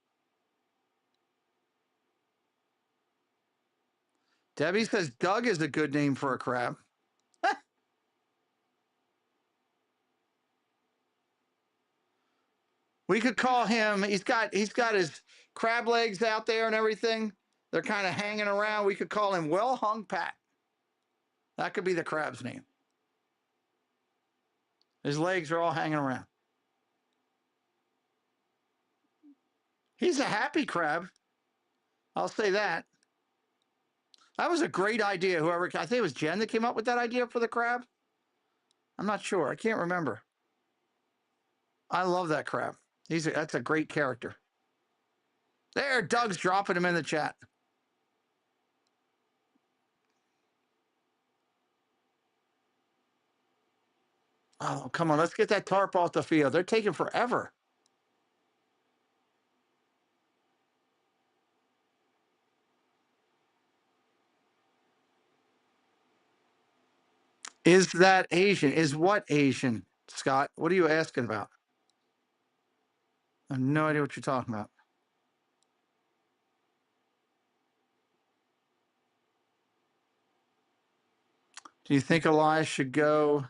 Debbie says Doug is a good name for a crab. We could call him. He's got his crab legs out there and everything. They're kind of hanging around. We could call him Well Hung Pat. That could be the crab's name. His legs are all hanging around. He's a happy crab. I'll say that. That was a great idea. Whoever, I think it was Jen that came up with that idea for the crab. I'm not sure. I can't remember. I love that crab. That's a great character. There, Doug's dropping him in the chat. Oh, come on. Let's get that tarp off the field. They're taking forever. Is that Asian? Is what Asian, Scott? What are you asking about? I have no idea what you're talking about. Do you think Elias should go?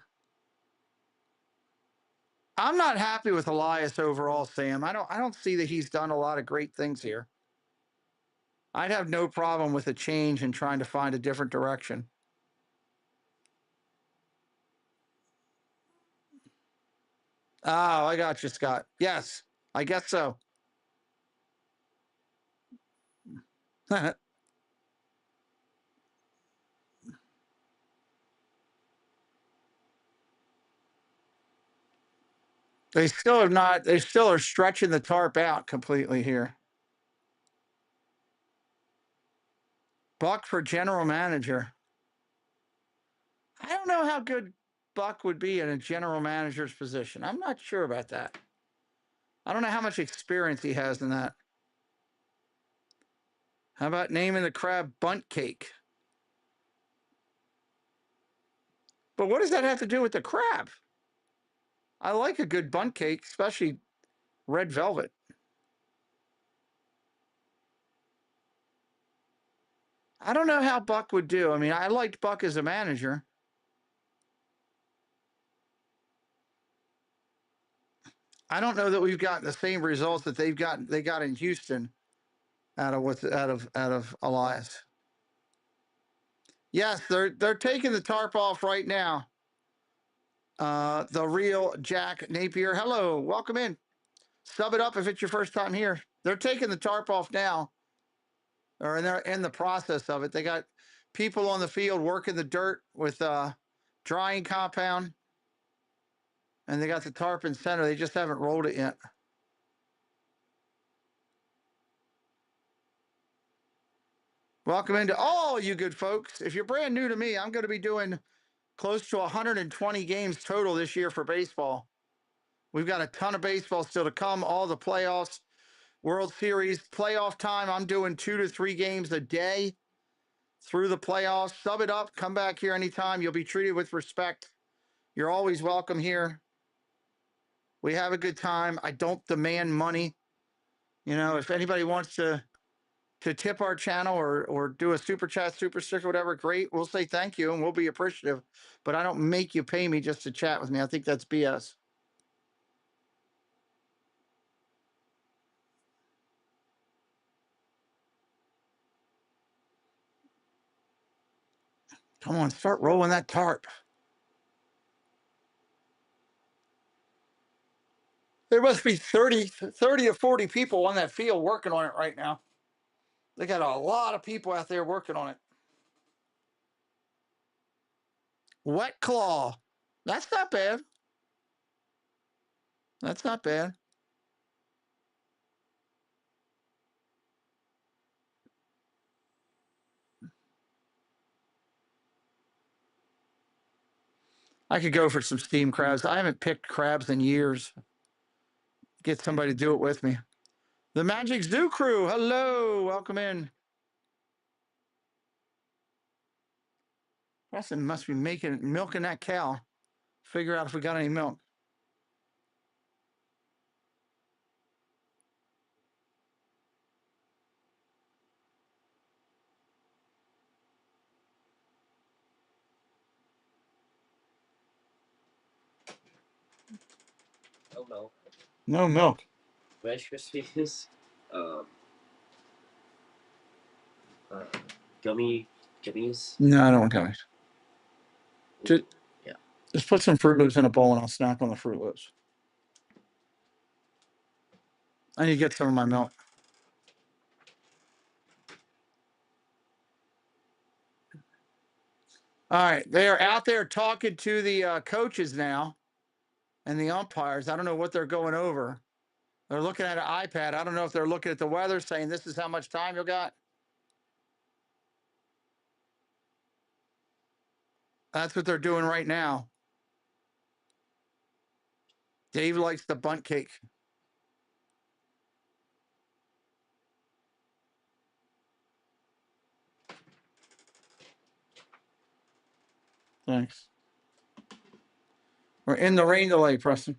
I'm not happy with Elias overall, Sam. I don't see that he's done a lot of great things here. I'd have no problem with a change and trying to find a different direction. Oh, I got you, Scott. Yes, I guess so. They still have not, they still are stretching the tarp out completely here. Buck for general manager. I don't know how good Buck would be in a general manager's position. I'm not sure about that. I don't know how much experience he has in that. How about naming the crab Bunt Cake? But what does that have to do with the crab? I like a good bunt cake, especially red velvet. I don't know how Buck would do. I mean, I liked Buck as a manager. I don't know that we've gotten the same results that they got in Houston out of Elias. Yes, they're taking the tarp off right now. The real Jack Napier. Hello, welcome in. Sub it up if it's your first time here. They're taking the tarp off now, or they're in the process of it. They got people on the field working the dirt with drying compound, and they got the tarp in center. They just haven't rolled it yet. Welcome into all you good folks. If you're brand new to me, I'm going to be doing close to 120 games total this year for baseball. We've got a ton of baseball still to come, all the playoffs, World Series, playoff time. I'm doing 2 to 3 games a day through the playoffs. Sub it up. Come back here anytime. You'll be treated with respect. You're always welcome here. We have a good time. I don't demand money. You know, if anybody wants to tip our channel or do a super chat, super sticker, whatever, great. We'll say thank you and we'll be appreciative. But I don't make you pay me just to chat with me. I think that's BS. Come on, start rolling that tarp. There must be 30 to 40 people on that field working on it right now. They got a lot of people out there working on it. Wet claw. That's not bad. That's not bad. I could go for some steamed crabs. I haven't picked crabs in years. Get somebody to do it with me. The Magic Zoo crew. Hello. Welcome in. Preston must be milking that cow. Figure out if we got any milk. No milk. No milk. Rice Krispies. Um, uh, gummies. No, I don't want gummies. Just, Yeah. just put some Fruit Loops in a bowl and I'll snack on the Fruit Loops. I need to get some of my milk. All right, they are out there talking to the coaches now and the umpires. I don't know what they're going over. They're looking at an iPad. I don't know if they're looking at the weather, saying this is how much time you got. That's what they're doing right now. Dave likes the bunt cake. Thanks. We're in the rain delay, Preston.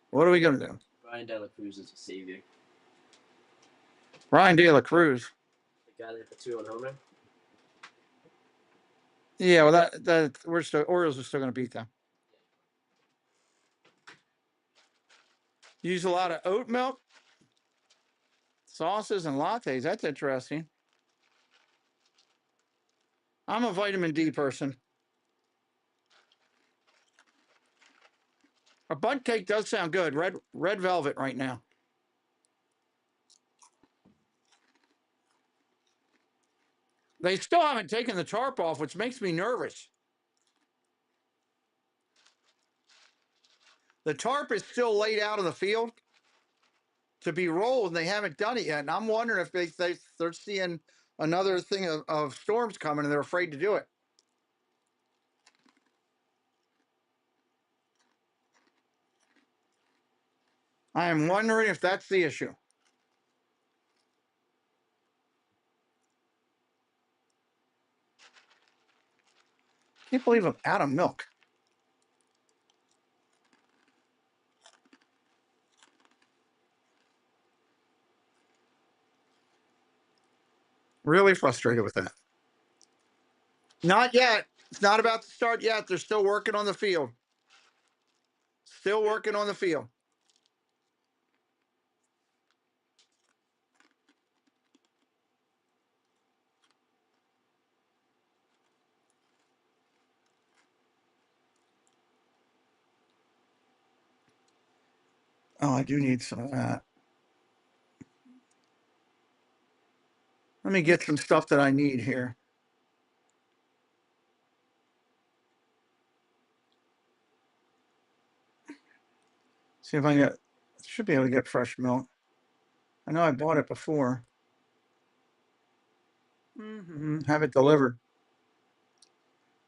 What are we going to do? Ryan De La Cruz is a savior. Ryan De La Cruz. The guy that hit the 2-1 home run. Yeah, well, that we're still Orioles are still going to beat them. Use a lot of oat milk, sauces, and lattes. That's interesting. I'm a vitamin D person. A bunt cake does sound good. Red velvet right now. They still haven't taken the tarp off, which makes me nervous. The tarp is still laid out in the field to be rolled, and they haven't done it yet. And I'm wondering if they're seeing another thing of storms coming, and they're afraid to do it. I am wondering if that's the issue. Can't believe I'm out of milk. Really frustrated with that. Not yet. It's not about to start yet. They're still working on the field. Still working on the field. Oh, I do need some of that. Let me get some stuff that I need here. See if I can get, should be able to get fresh milk. I know I bought it before. Have it delivered.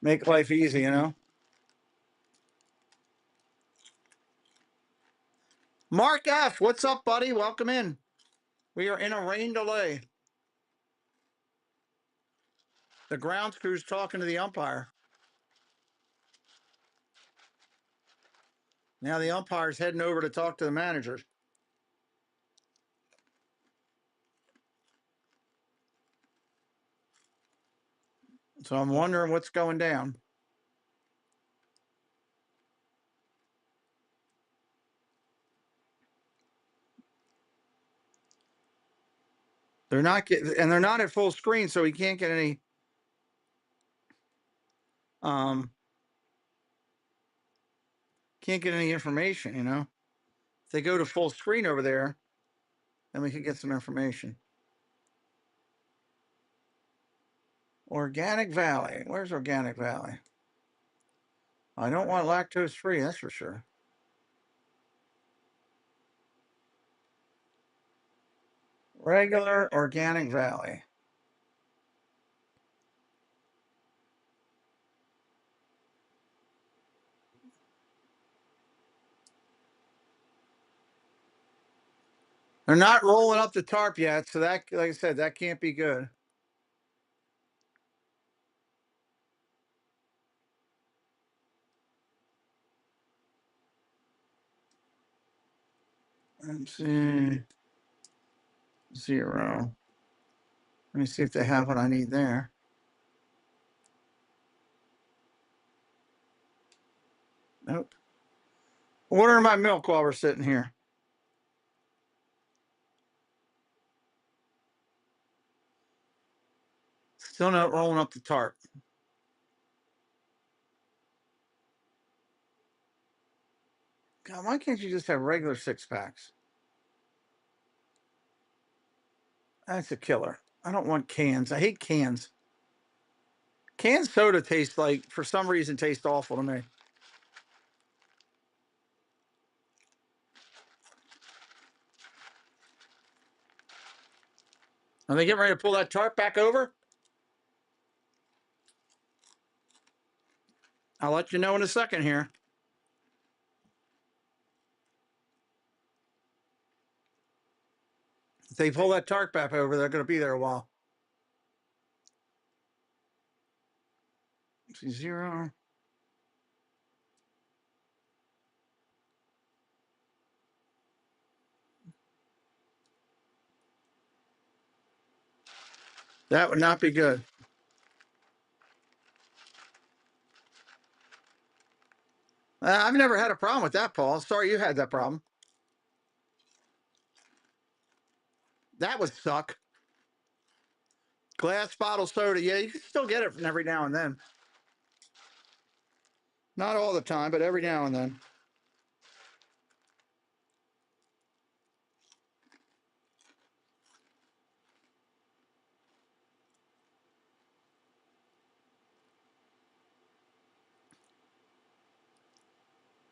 Make life easy, you know? Mark F., what's up, buddy? Welcome in. We are in a rain delay. The grounds crew's talking to the umpire. Now the umpire's heading over to talk to the managers. So I'm wondering what's going down. They're not getting, and they're not at full screen, so he can't get any. Can't get any information. You know, if they go to full screen over there, then we could get some information. Organic Valley. Where's Organic Valley? I don't want lactose free. That's for sure. Regular Organic Valley. They're not rolling up the tarp yet, so that, like I said, that can't be good. Let's see. 0. Let me see if they have what I need there. Nope. Ordering my milk while we're sitting here. Still not rolling up the tarp. God, why can't you just have regular 6-packs? That's a killer. I don't want cans. I hate cans. Canned soda tastes like, for some reason, tastes awful to me. Are they getting ready to pull that tarp back over? I'll let you know in a second here. If they pull that tarp back over, they're going to be there a while. 0. That would not be good. I've never had a problem with that, Paul. Sorry you had that problem. That would suck. Glass bottle soda. Yeah, you can still get it from every now and then. Not all the time, but every now and then.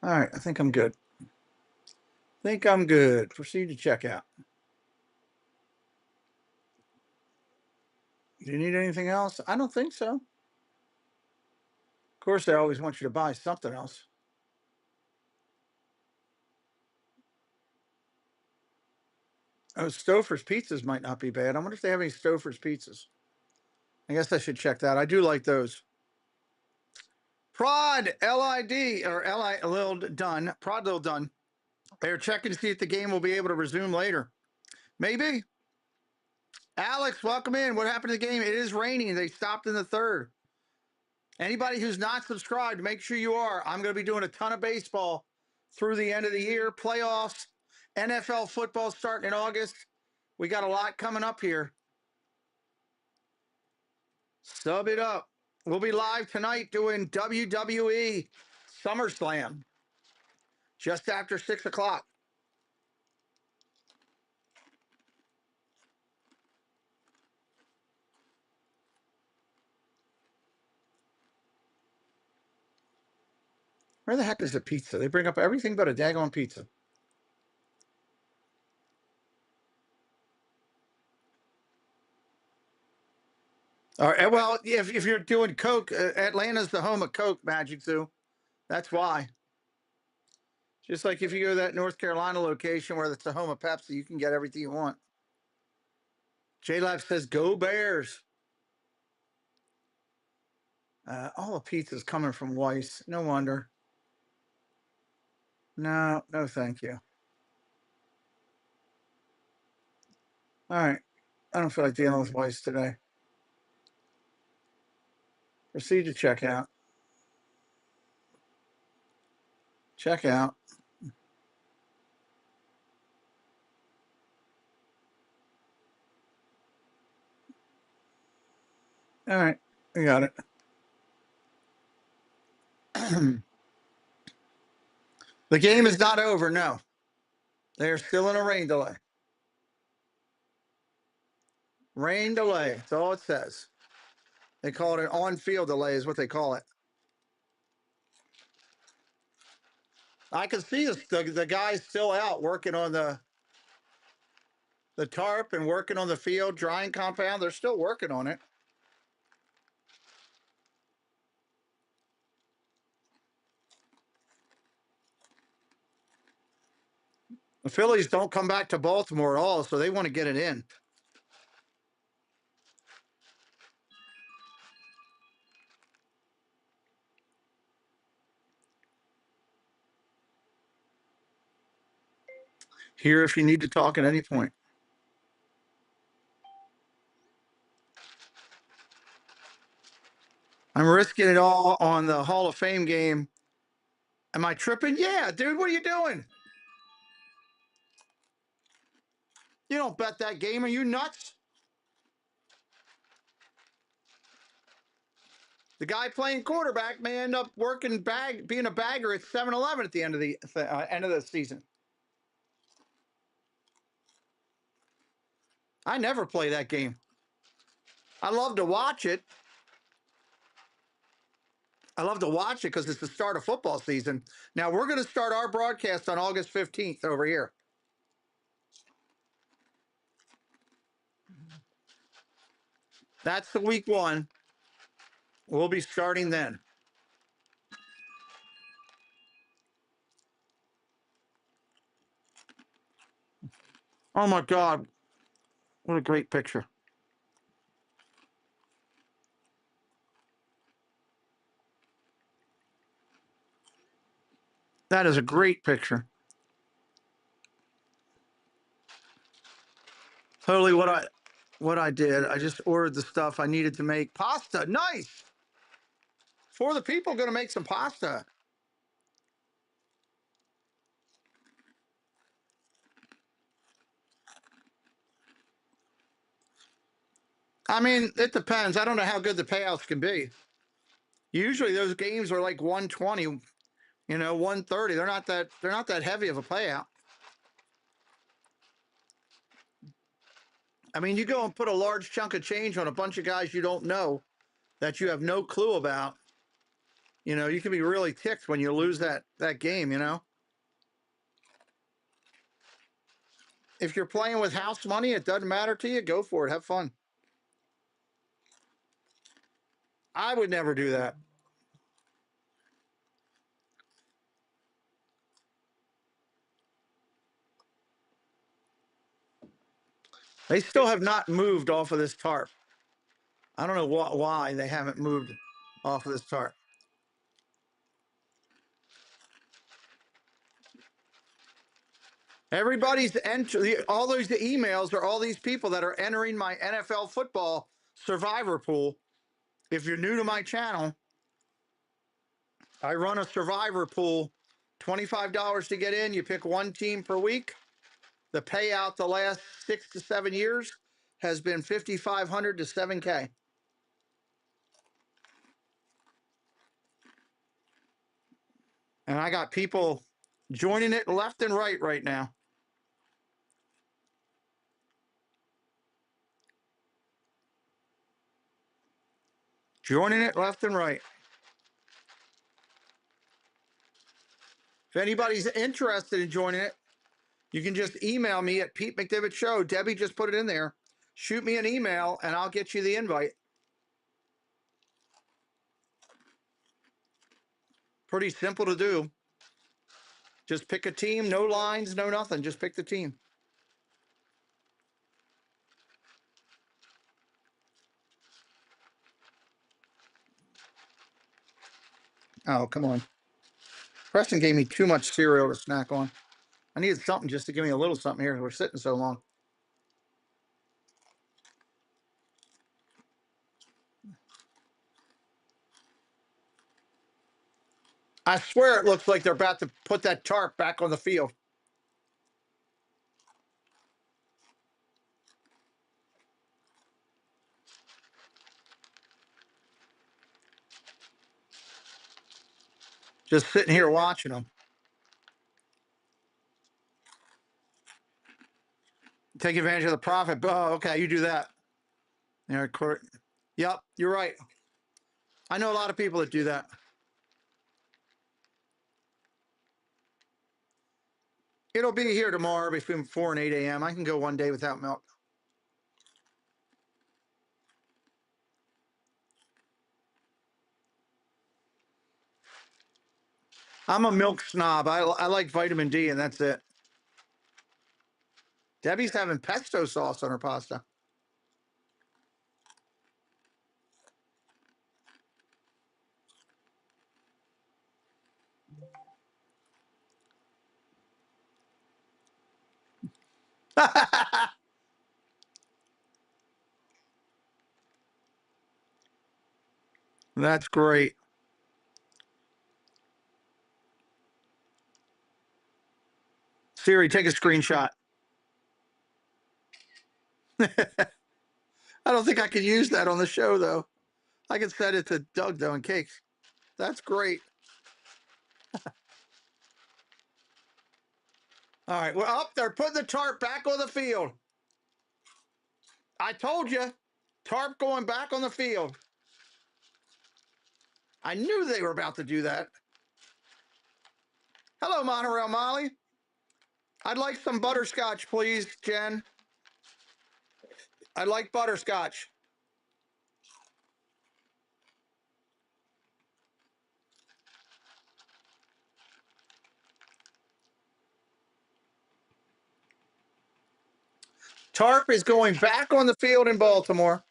All right, I think I'm good. Proceed to checkout. Do you need anything else? I don't think so. Of course, they always want you to buy something else. Oh, Stouffer's pizzas might not be bad. I wonder if they have any Stouffer's pizzas. I guess I should check that. I do like those. Prod, L-I-D, or L-I, Lil Dunn. Prod Lil Dunn. They're checking to see if the game will be able to resume later. Maybe. Alex, welcome in. What happened to the game? It is raining. They stopped in the third. Anybody who's not subscribed, make sure you are. I'm going to be doing a ton of baseball through the end of the year. Playoffs, NFL football starting in August. We got a lot coming up here. Sub it up. We'll be live tonight doing WWE SummerSlam just after 6 o'clock. Where the heck is the pizza? They bring up everything but a daggone pizza. All right. Well, if you're doing Coke, Atlanta's the home of Coke, Magic Zoo. That's why. Just like if you go to that North Carolina location where it's the home of Pepsi, you can get everything you want. J-Lab says, go Bears. All the pizza's coming from Weiss. No wonder. No, thank you. All right. I don't feel like dealing with Weiss today. Proceed to check out. Check out. All right. We got it. The game is not over, no. They're still in a rain delay. Rain delay. That's all it says. They call it an on-field delay is what they call it. I can see the guys still out working on the tarp and working on the field, drying compound. They're still working on it. The Phillies don't come back to Baltimore at all, so they want to get it in. Here if you need to talk at any point. I'm risking it all on the Hall of Fame game Am I tripping? Yeah, dude. What are you doing? You don't bet that game. Are you nuts? The guy playing quarterback may end up being a bagger at 7-Eleven at the end of the season. I never play that game. I love to watch it. I love to watch it because it's the start of football season. Now we're going to start our broadcast on August 15th over here. That's the week one. We'll be starting then. Oh my God. What a great picture. That is a great picture. Totally what I did. I just ordered the stuff I needed to make. Pasta. Nice. For the people going to make some pasta. I mean, it depends. I don't know how good the payouts can be. Usually those games are like 120, 130. They're not that heavy of a payout. I mean, you go and put a large chunk of change on a bunch of guys you don't know that you have no clue about. You can be really ticked when you lose that game, If you're playing with house money, it doesn't matter to you. Go for it. Have fun. I would never do that. They still have not moved off of this tarp. I don't know why they haven't moved off of this tarp. Everybody's all those emails are all these people that are entering my NFL football survivor pool. If you're new to my channel, I run a survivor pool, $25 to get in. You pick one team per week. The payout the last 6 to 7 years has been $5,500 to $7K. And I got people joining it left and right now. Joining it left and right. If anybody's interested in joining it, you can just email me at Pete McDivitt Show. Debbie just put it in there. Shoot me an email and I'll get you the invite. Pretty simple to do. Just pick a team, no lines, no nothing. Just pick the team. Oh, come on. Preston gave me too much cereal to snack on. I needed something just to give me a little something here. We're sitting so long. I swear it looks like they're about to put that tarp back on the field. Just sitting here watching them. Take advantage of the profit. Oh, okay, you do that. Yeah, Court. Yep, you're right. I know a lot of people that do that. It'll be here tomorrow between 4 and 8 a.m. I can go one day without milk. I'm a milk snob. I like vitamin D, and that's it. Debbie's having pesto sauce on her pasta. That's great. Siri, take a screenshot. I don't think I could use that on the show, though. I can set it to Doug, though, and Cakes. That's great. All right. Well, up they're putting the tarp back on the field. I told you. Tarp going back on the field. I knew they were about to do that. Hello, Monorail Molly. I'd like some butterscotch, please, Jen. I'd like butterscotch. Tarp is going back on the field in Baltimore.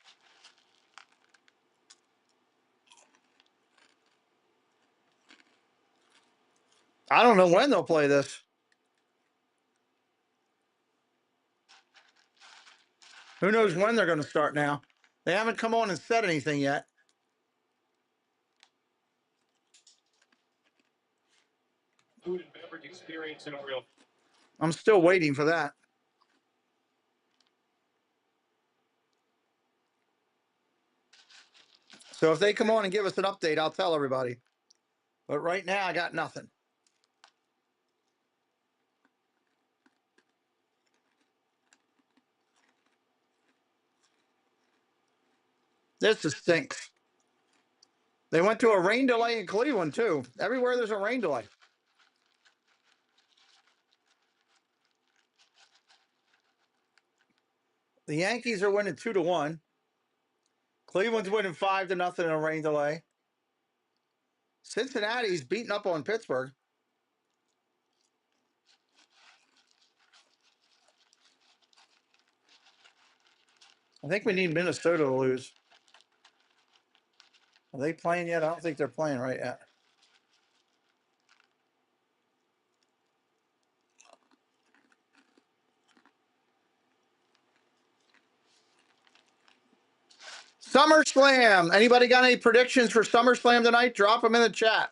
I don't know when they'll play this. Who knows when they're going to start now? They haven't come on and said anything yet. Food and beverage experience in Oriole. I'm still waiting for that. So if they come on and give us an update, I'll tell everybody. But right now, I got nothing. This just stinks. They went to a rain delay in Cleveland, too. Everywhere there's a rain delay. The Yankees are winning 2-1. Cleveland's winning 5-0 in a rain delay. Cincinnati's beating up on Pittsburgh. I think we need Minnesota to lose. Are they playing yet? I don't think they're playing right yet. SummerSlam. Anybody got any predictions for SummerSlam tonight? Drop them in the chat.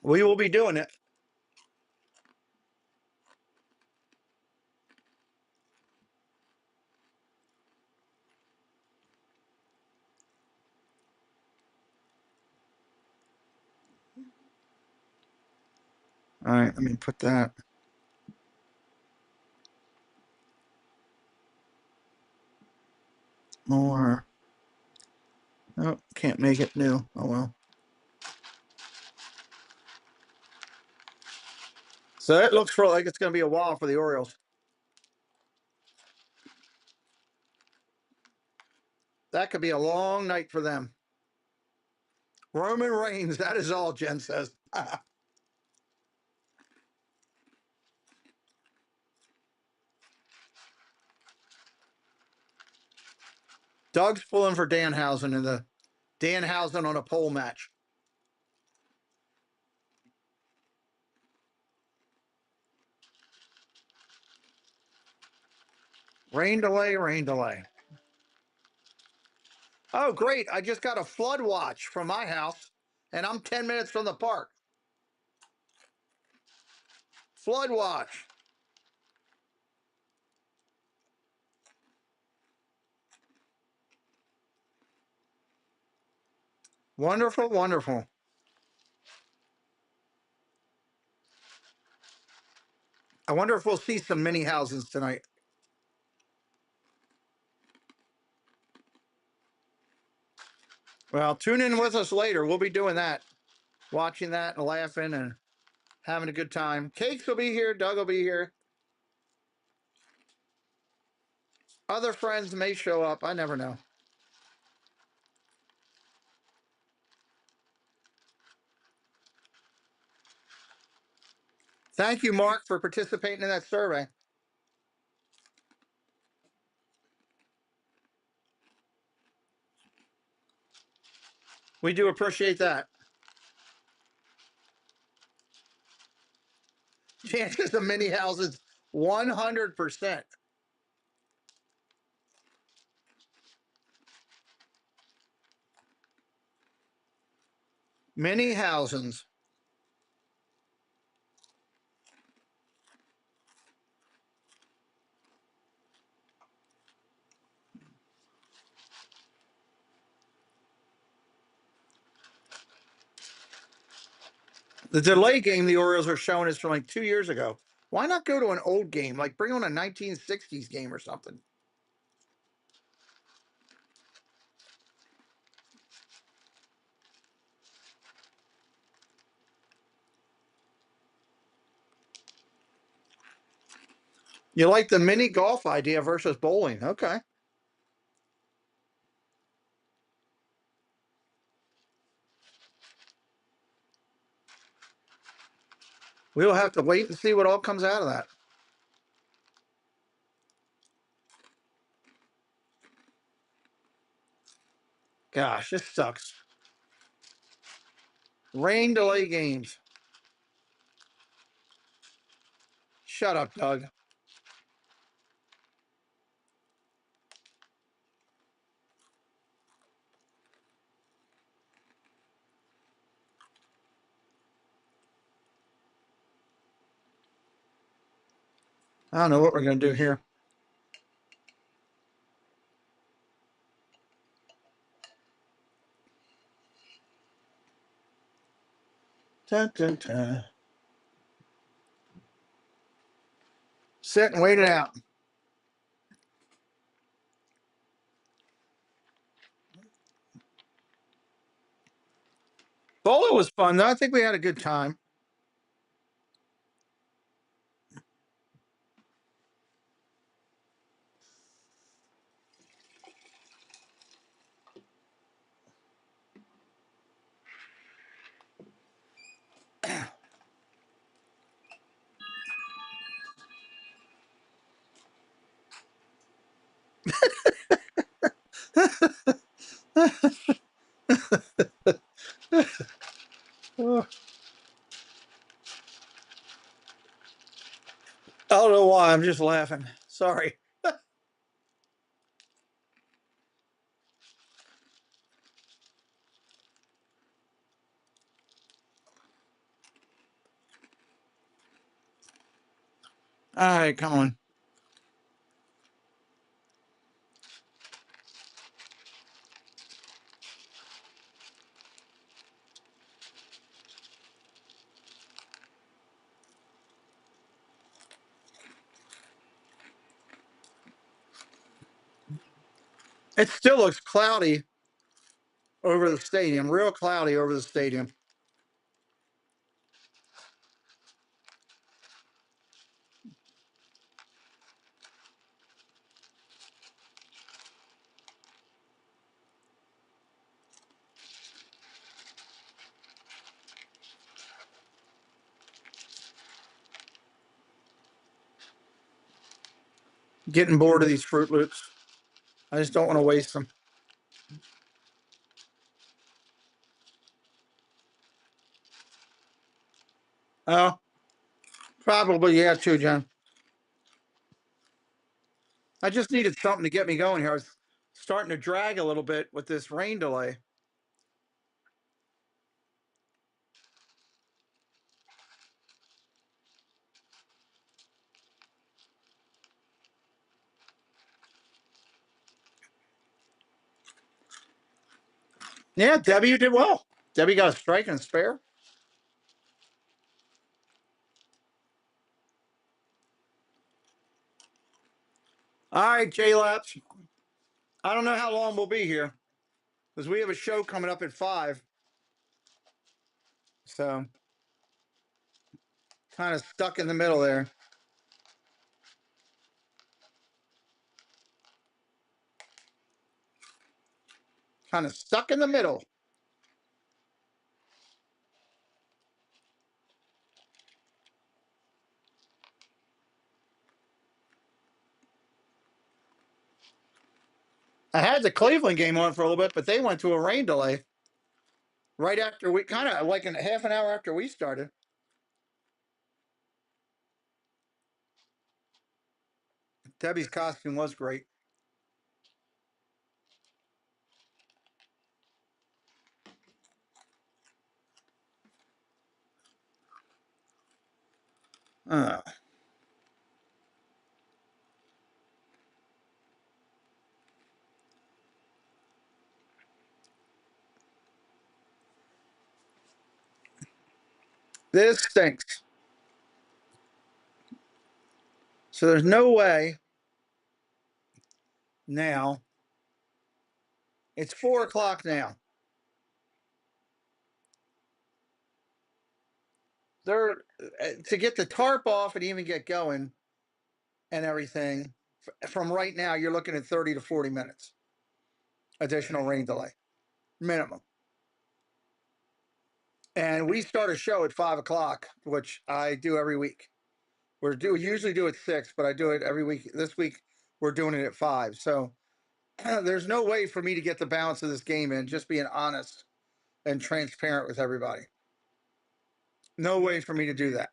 We will be doing it. All right, let me put that. More. Oh, can't make it new. Oh, well. So it looks like it's going to be a while for the Orioles. That could be a long night for them. Roman Reigns, that is all, Jen says. Doug's pulling for Danhausen in the Danhausen on a pole match. Rain delay, rain delay. Oh, great. I just got a flood watch from my house, and I'm 10 minutes from the park. Flood watch. Wonderful, wonderful. I wonder if we'll see some mini houses tonight. Well, tune in with us later. We'll be doing that, watching that and laughing and having a good time. Cakes will be here. Doug will be here. Other friends may show up. I never know. Thank you, Mark, for participating in that survey. We do appreciate that. Chances of mini houses, 100%. Mini houses. The delay game the Orioles are showing is from like 2 years ago. Why not go to an old game? Like bring on a 1960s game or something. You like the mini golf idea versus bowling. Okay. We'll have to wait and see what all comes out of that. Gosh, this sucks. Rain delay games. Shut up, Doug. I don't know what we're going to do here. Dun, dun, dun. Sit and wait it out. Bowling was fun, though. I think we had a good time. Oh, I don't know why. I'm just laughing. Sorry. All right, come on. It still looks cloudy over the stadium, real cloudy over the stadium. Getting bored of these Fruit Loops. I just don't want to waste them. Oh, probably, yeah, too, John. I just needed something to get me going here. I was starting to drag a little bit with this rain delay. Yeah, Debbie, you did well. Debbie got a strike and a spare. All right, J Laps. I don't know how long we'll be here because we have a show coming up at 5. So kind of stuck in the middle there. Kind of stuck in the middle. I had the Cleveland game on for a little bit, but they went to a rain delay right after we kind of like in half an hour after we started. Debbie's costume was great. Uh, This stinks. So there's no way now. It's 4 o'clock now. They're to get the tarp off and even get going and everything. From right now, you're looking at 30 to 40 minutes additional rain delay, minimum. And we start a show at 5 o'clock, which I do every week. We usually do it 6, but I do it every week. This week we're doing it at 5. So there's no way for me to get the balance of this game in. Just being honest and transparent with everybody. No way for me to do that.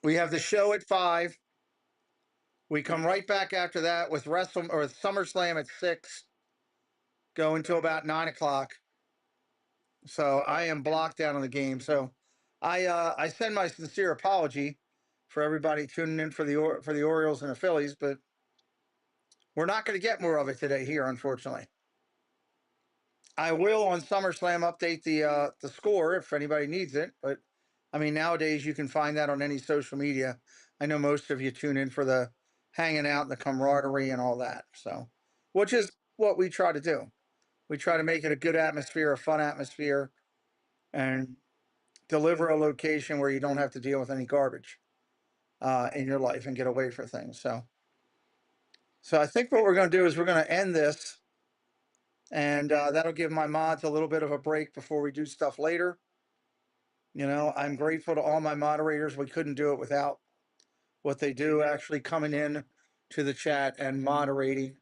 We have the show at 5. We come right back after that with SummerSlam at 6, go until about 9 o'clock. So I am blocked out on the game. So I send my sincere apology for everybody tuning in for the Orioles and the Phillies, but we're not going to get more of it today here, unfortunately. I will on SummerSlam update the score if anybody needs it, but I mean nowadays you can find that on any social media. I know most of you tune in for the hanging out and the camaraderie and all that. So, which is what we try to do. We try to make it a good atmosphere, a fun atmosphere, and deliver a location where you don't have to deal with any garbage in your life and get away from things. So I think what we're going to do is we're going to end this, and that'll give my mods a little bit of a break before we do stuff later. You know, I'm grateful to all my moderators. We couldn't do it without what they do, actually coming in to the chat and moderating,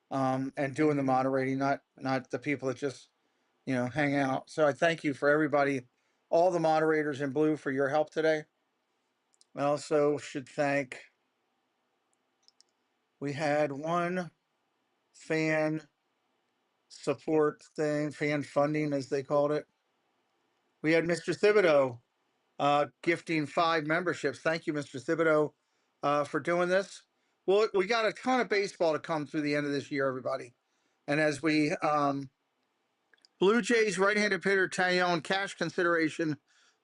and doing the moderating, not the people that just, you know, hang out. So I thank you for everybody, all the moderators in blue, for your help today. I also should thank, we had one fan support thing, fan funding as they called it. We had Mr. Thibodeau gifting 5 memberships. Thank you, Mr. Thibodeau, for doing this. Well, we got a ton of baseball to come through the end of this year, everybody. And as we, Blue Jays right-handed hitter Taillon, cash consideration.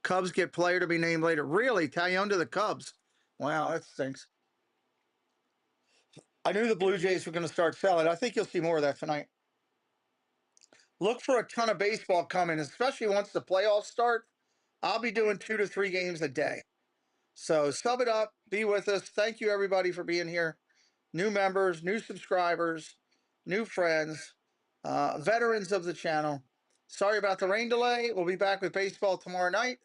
Cubs get player to be named later. Really? Taillon to the Cubs? Wow, that stinks. I knew the Blue Jays were going to start selling. I think you'll see more of that tonight. Look for a ton of baseball coming, especially once the playoffs start. I'll be doing 2 to 3 games a day. So sub it up, be with us. Thank you, everybody, for being here. New members, new subscribers, new friends, veterans of the channel. Sorry about the rain delay. We'll be back with baseball tomorrow night.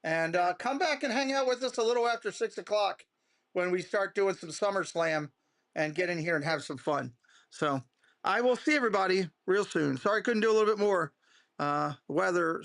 And come back and hang out with us a little after 6 o'clock when we start doing some SummerSlam and get in here and have some fun. So I will see everybody real soon. Sorry I couldn't do a little bit more weather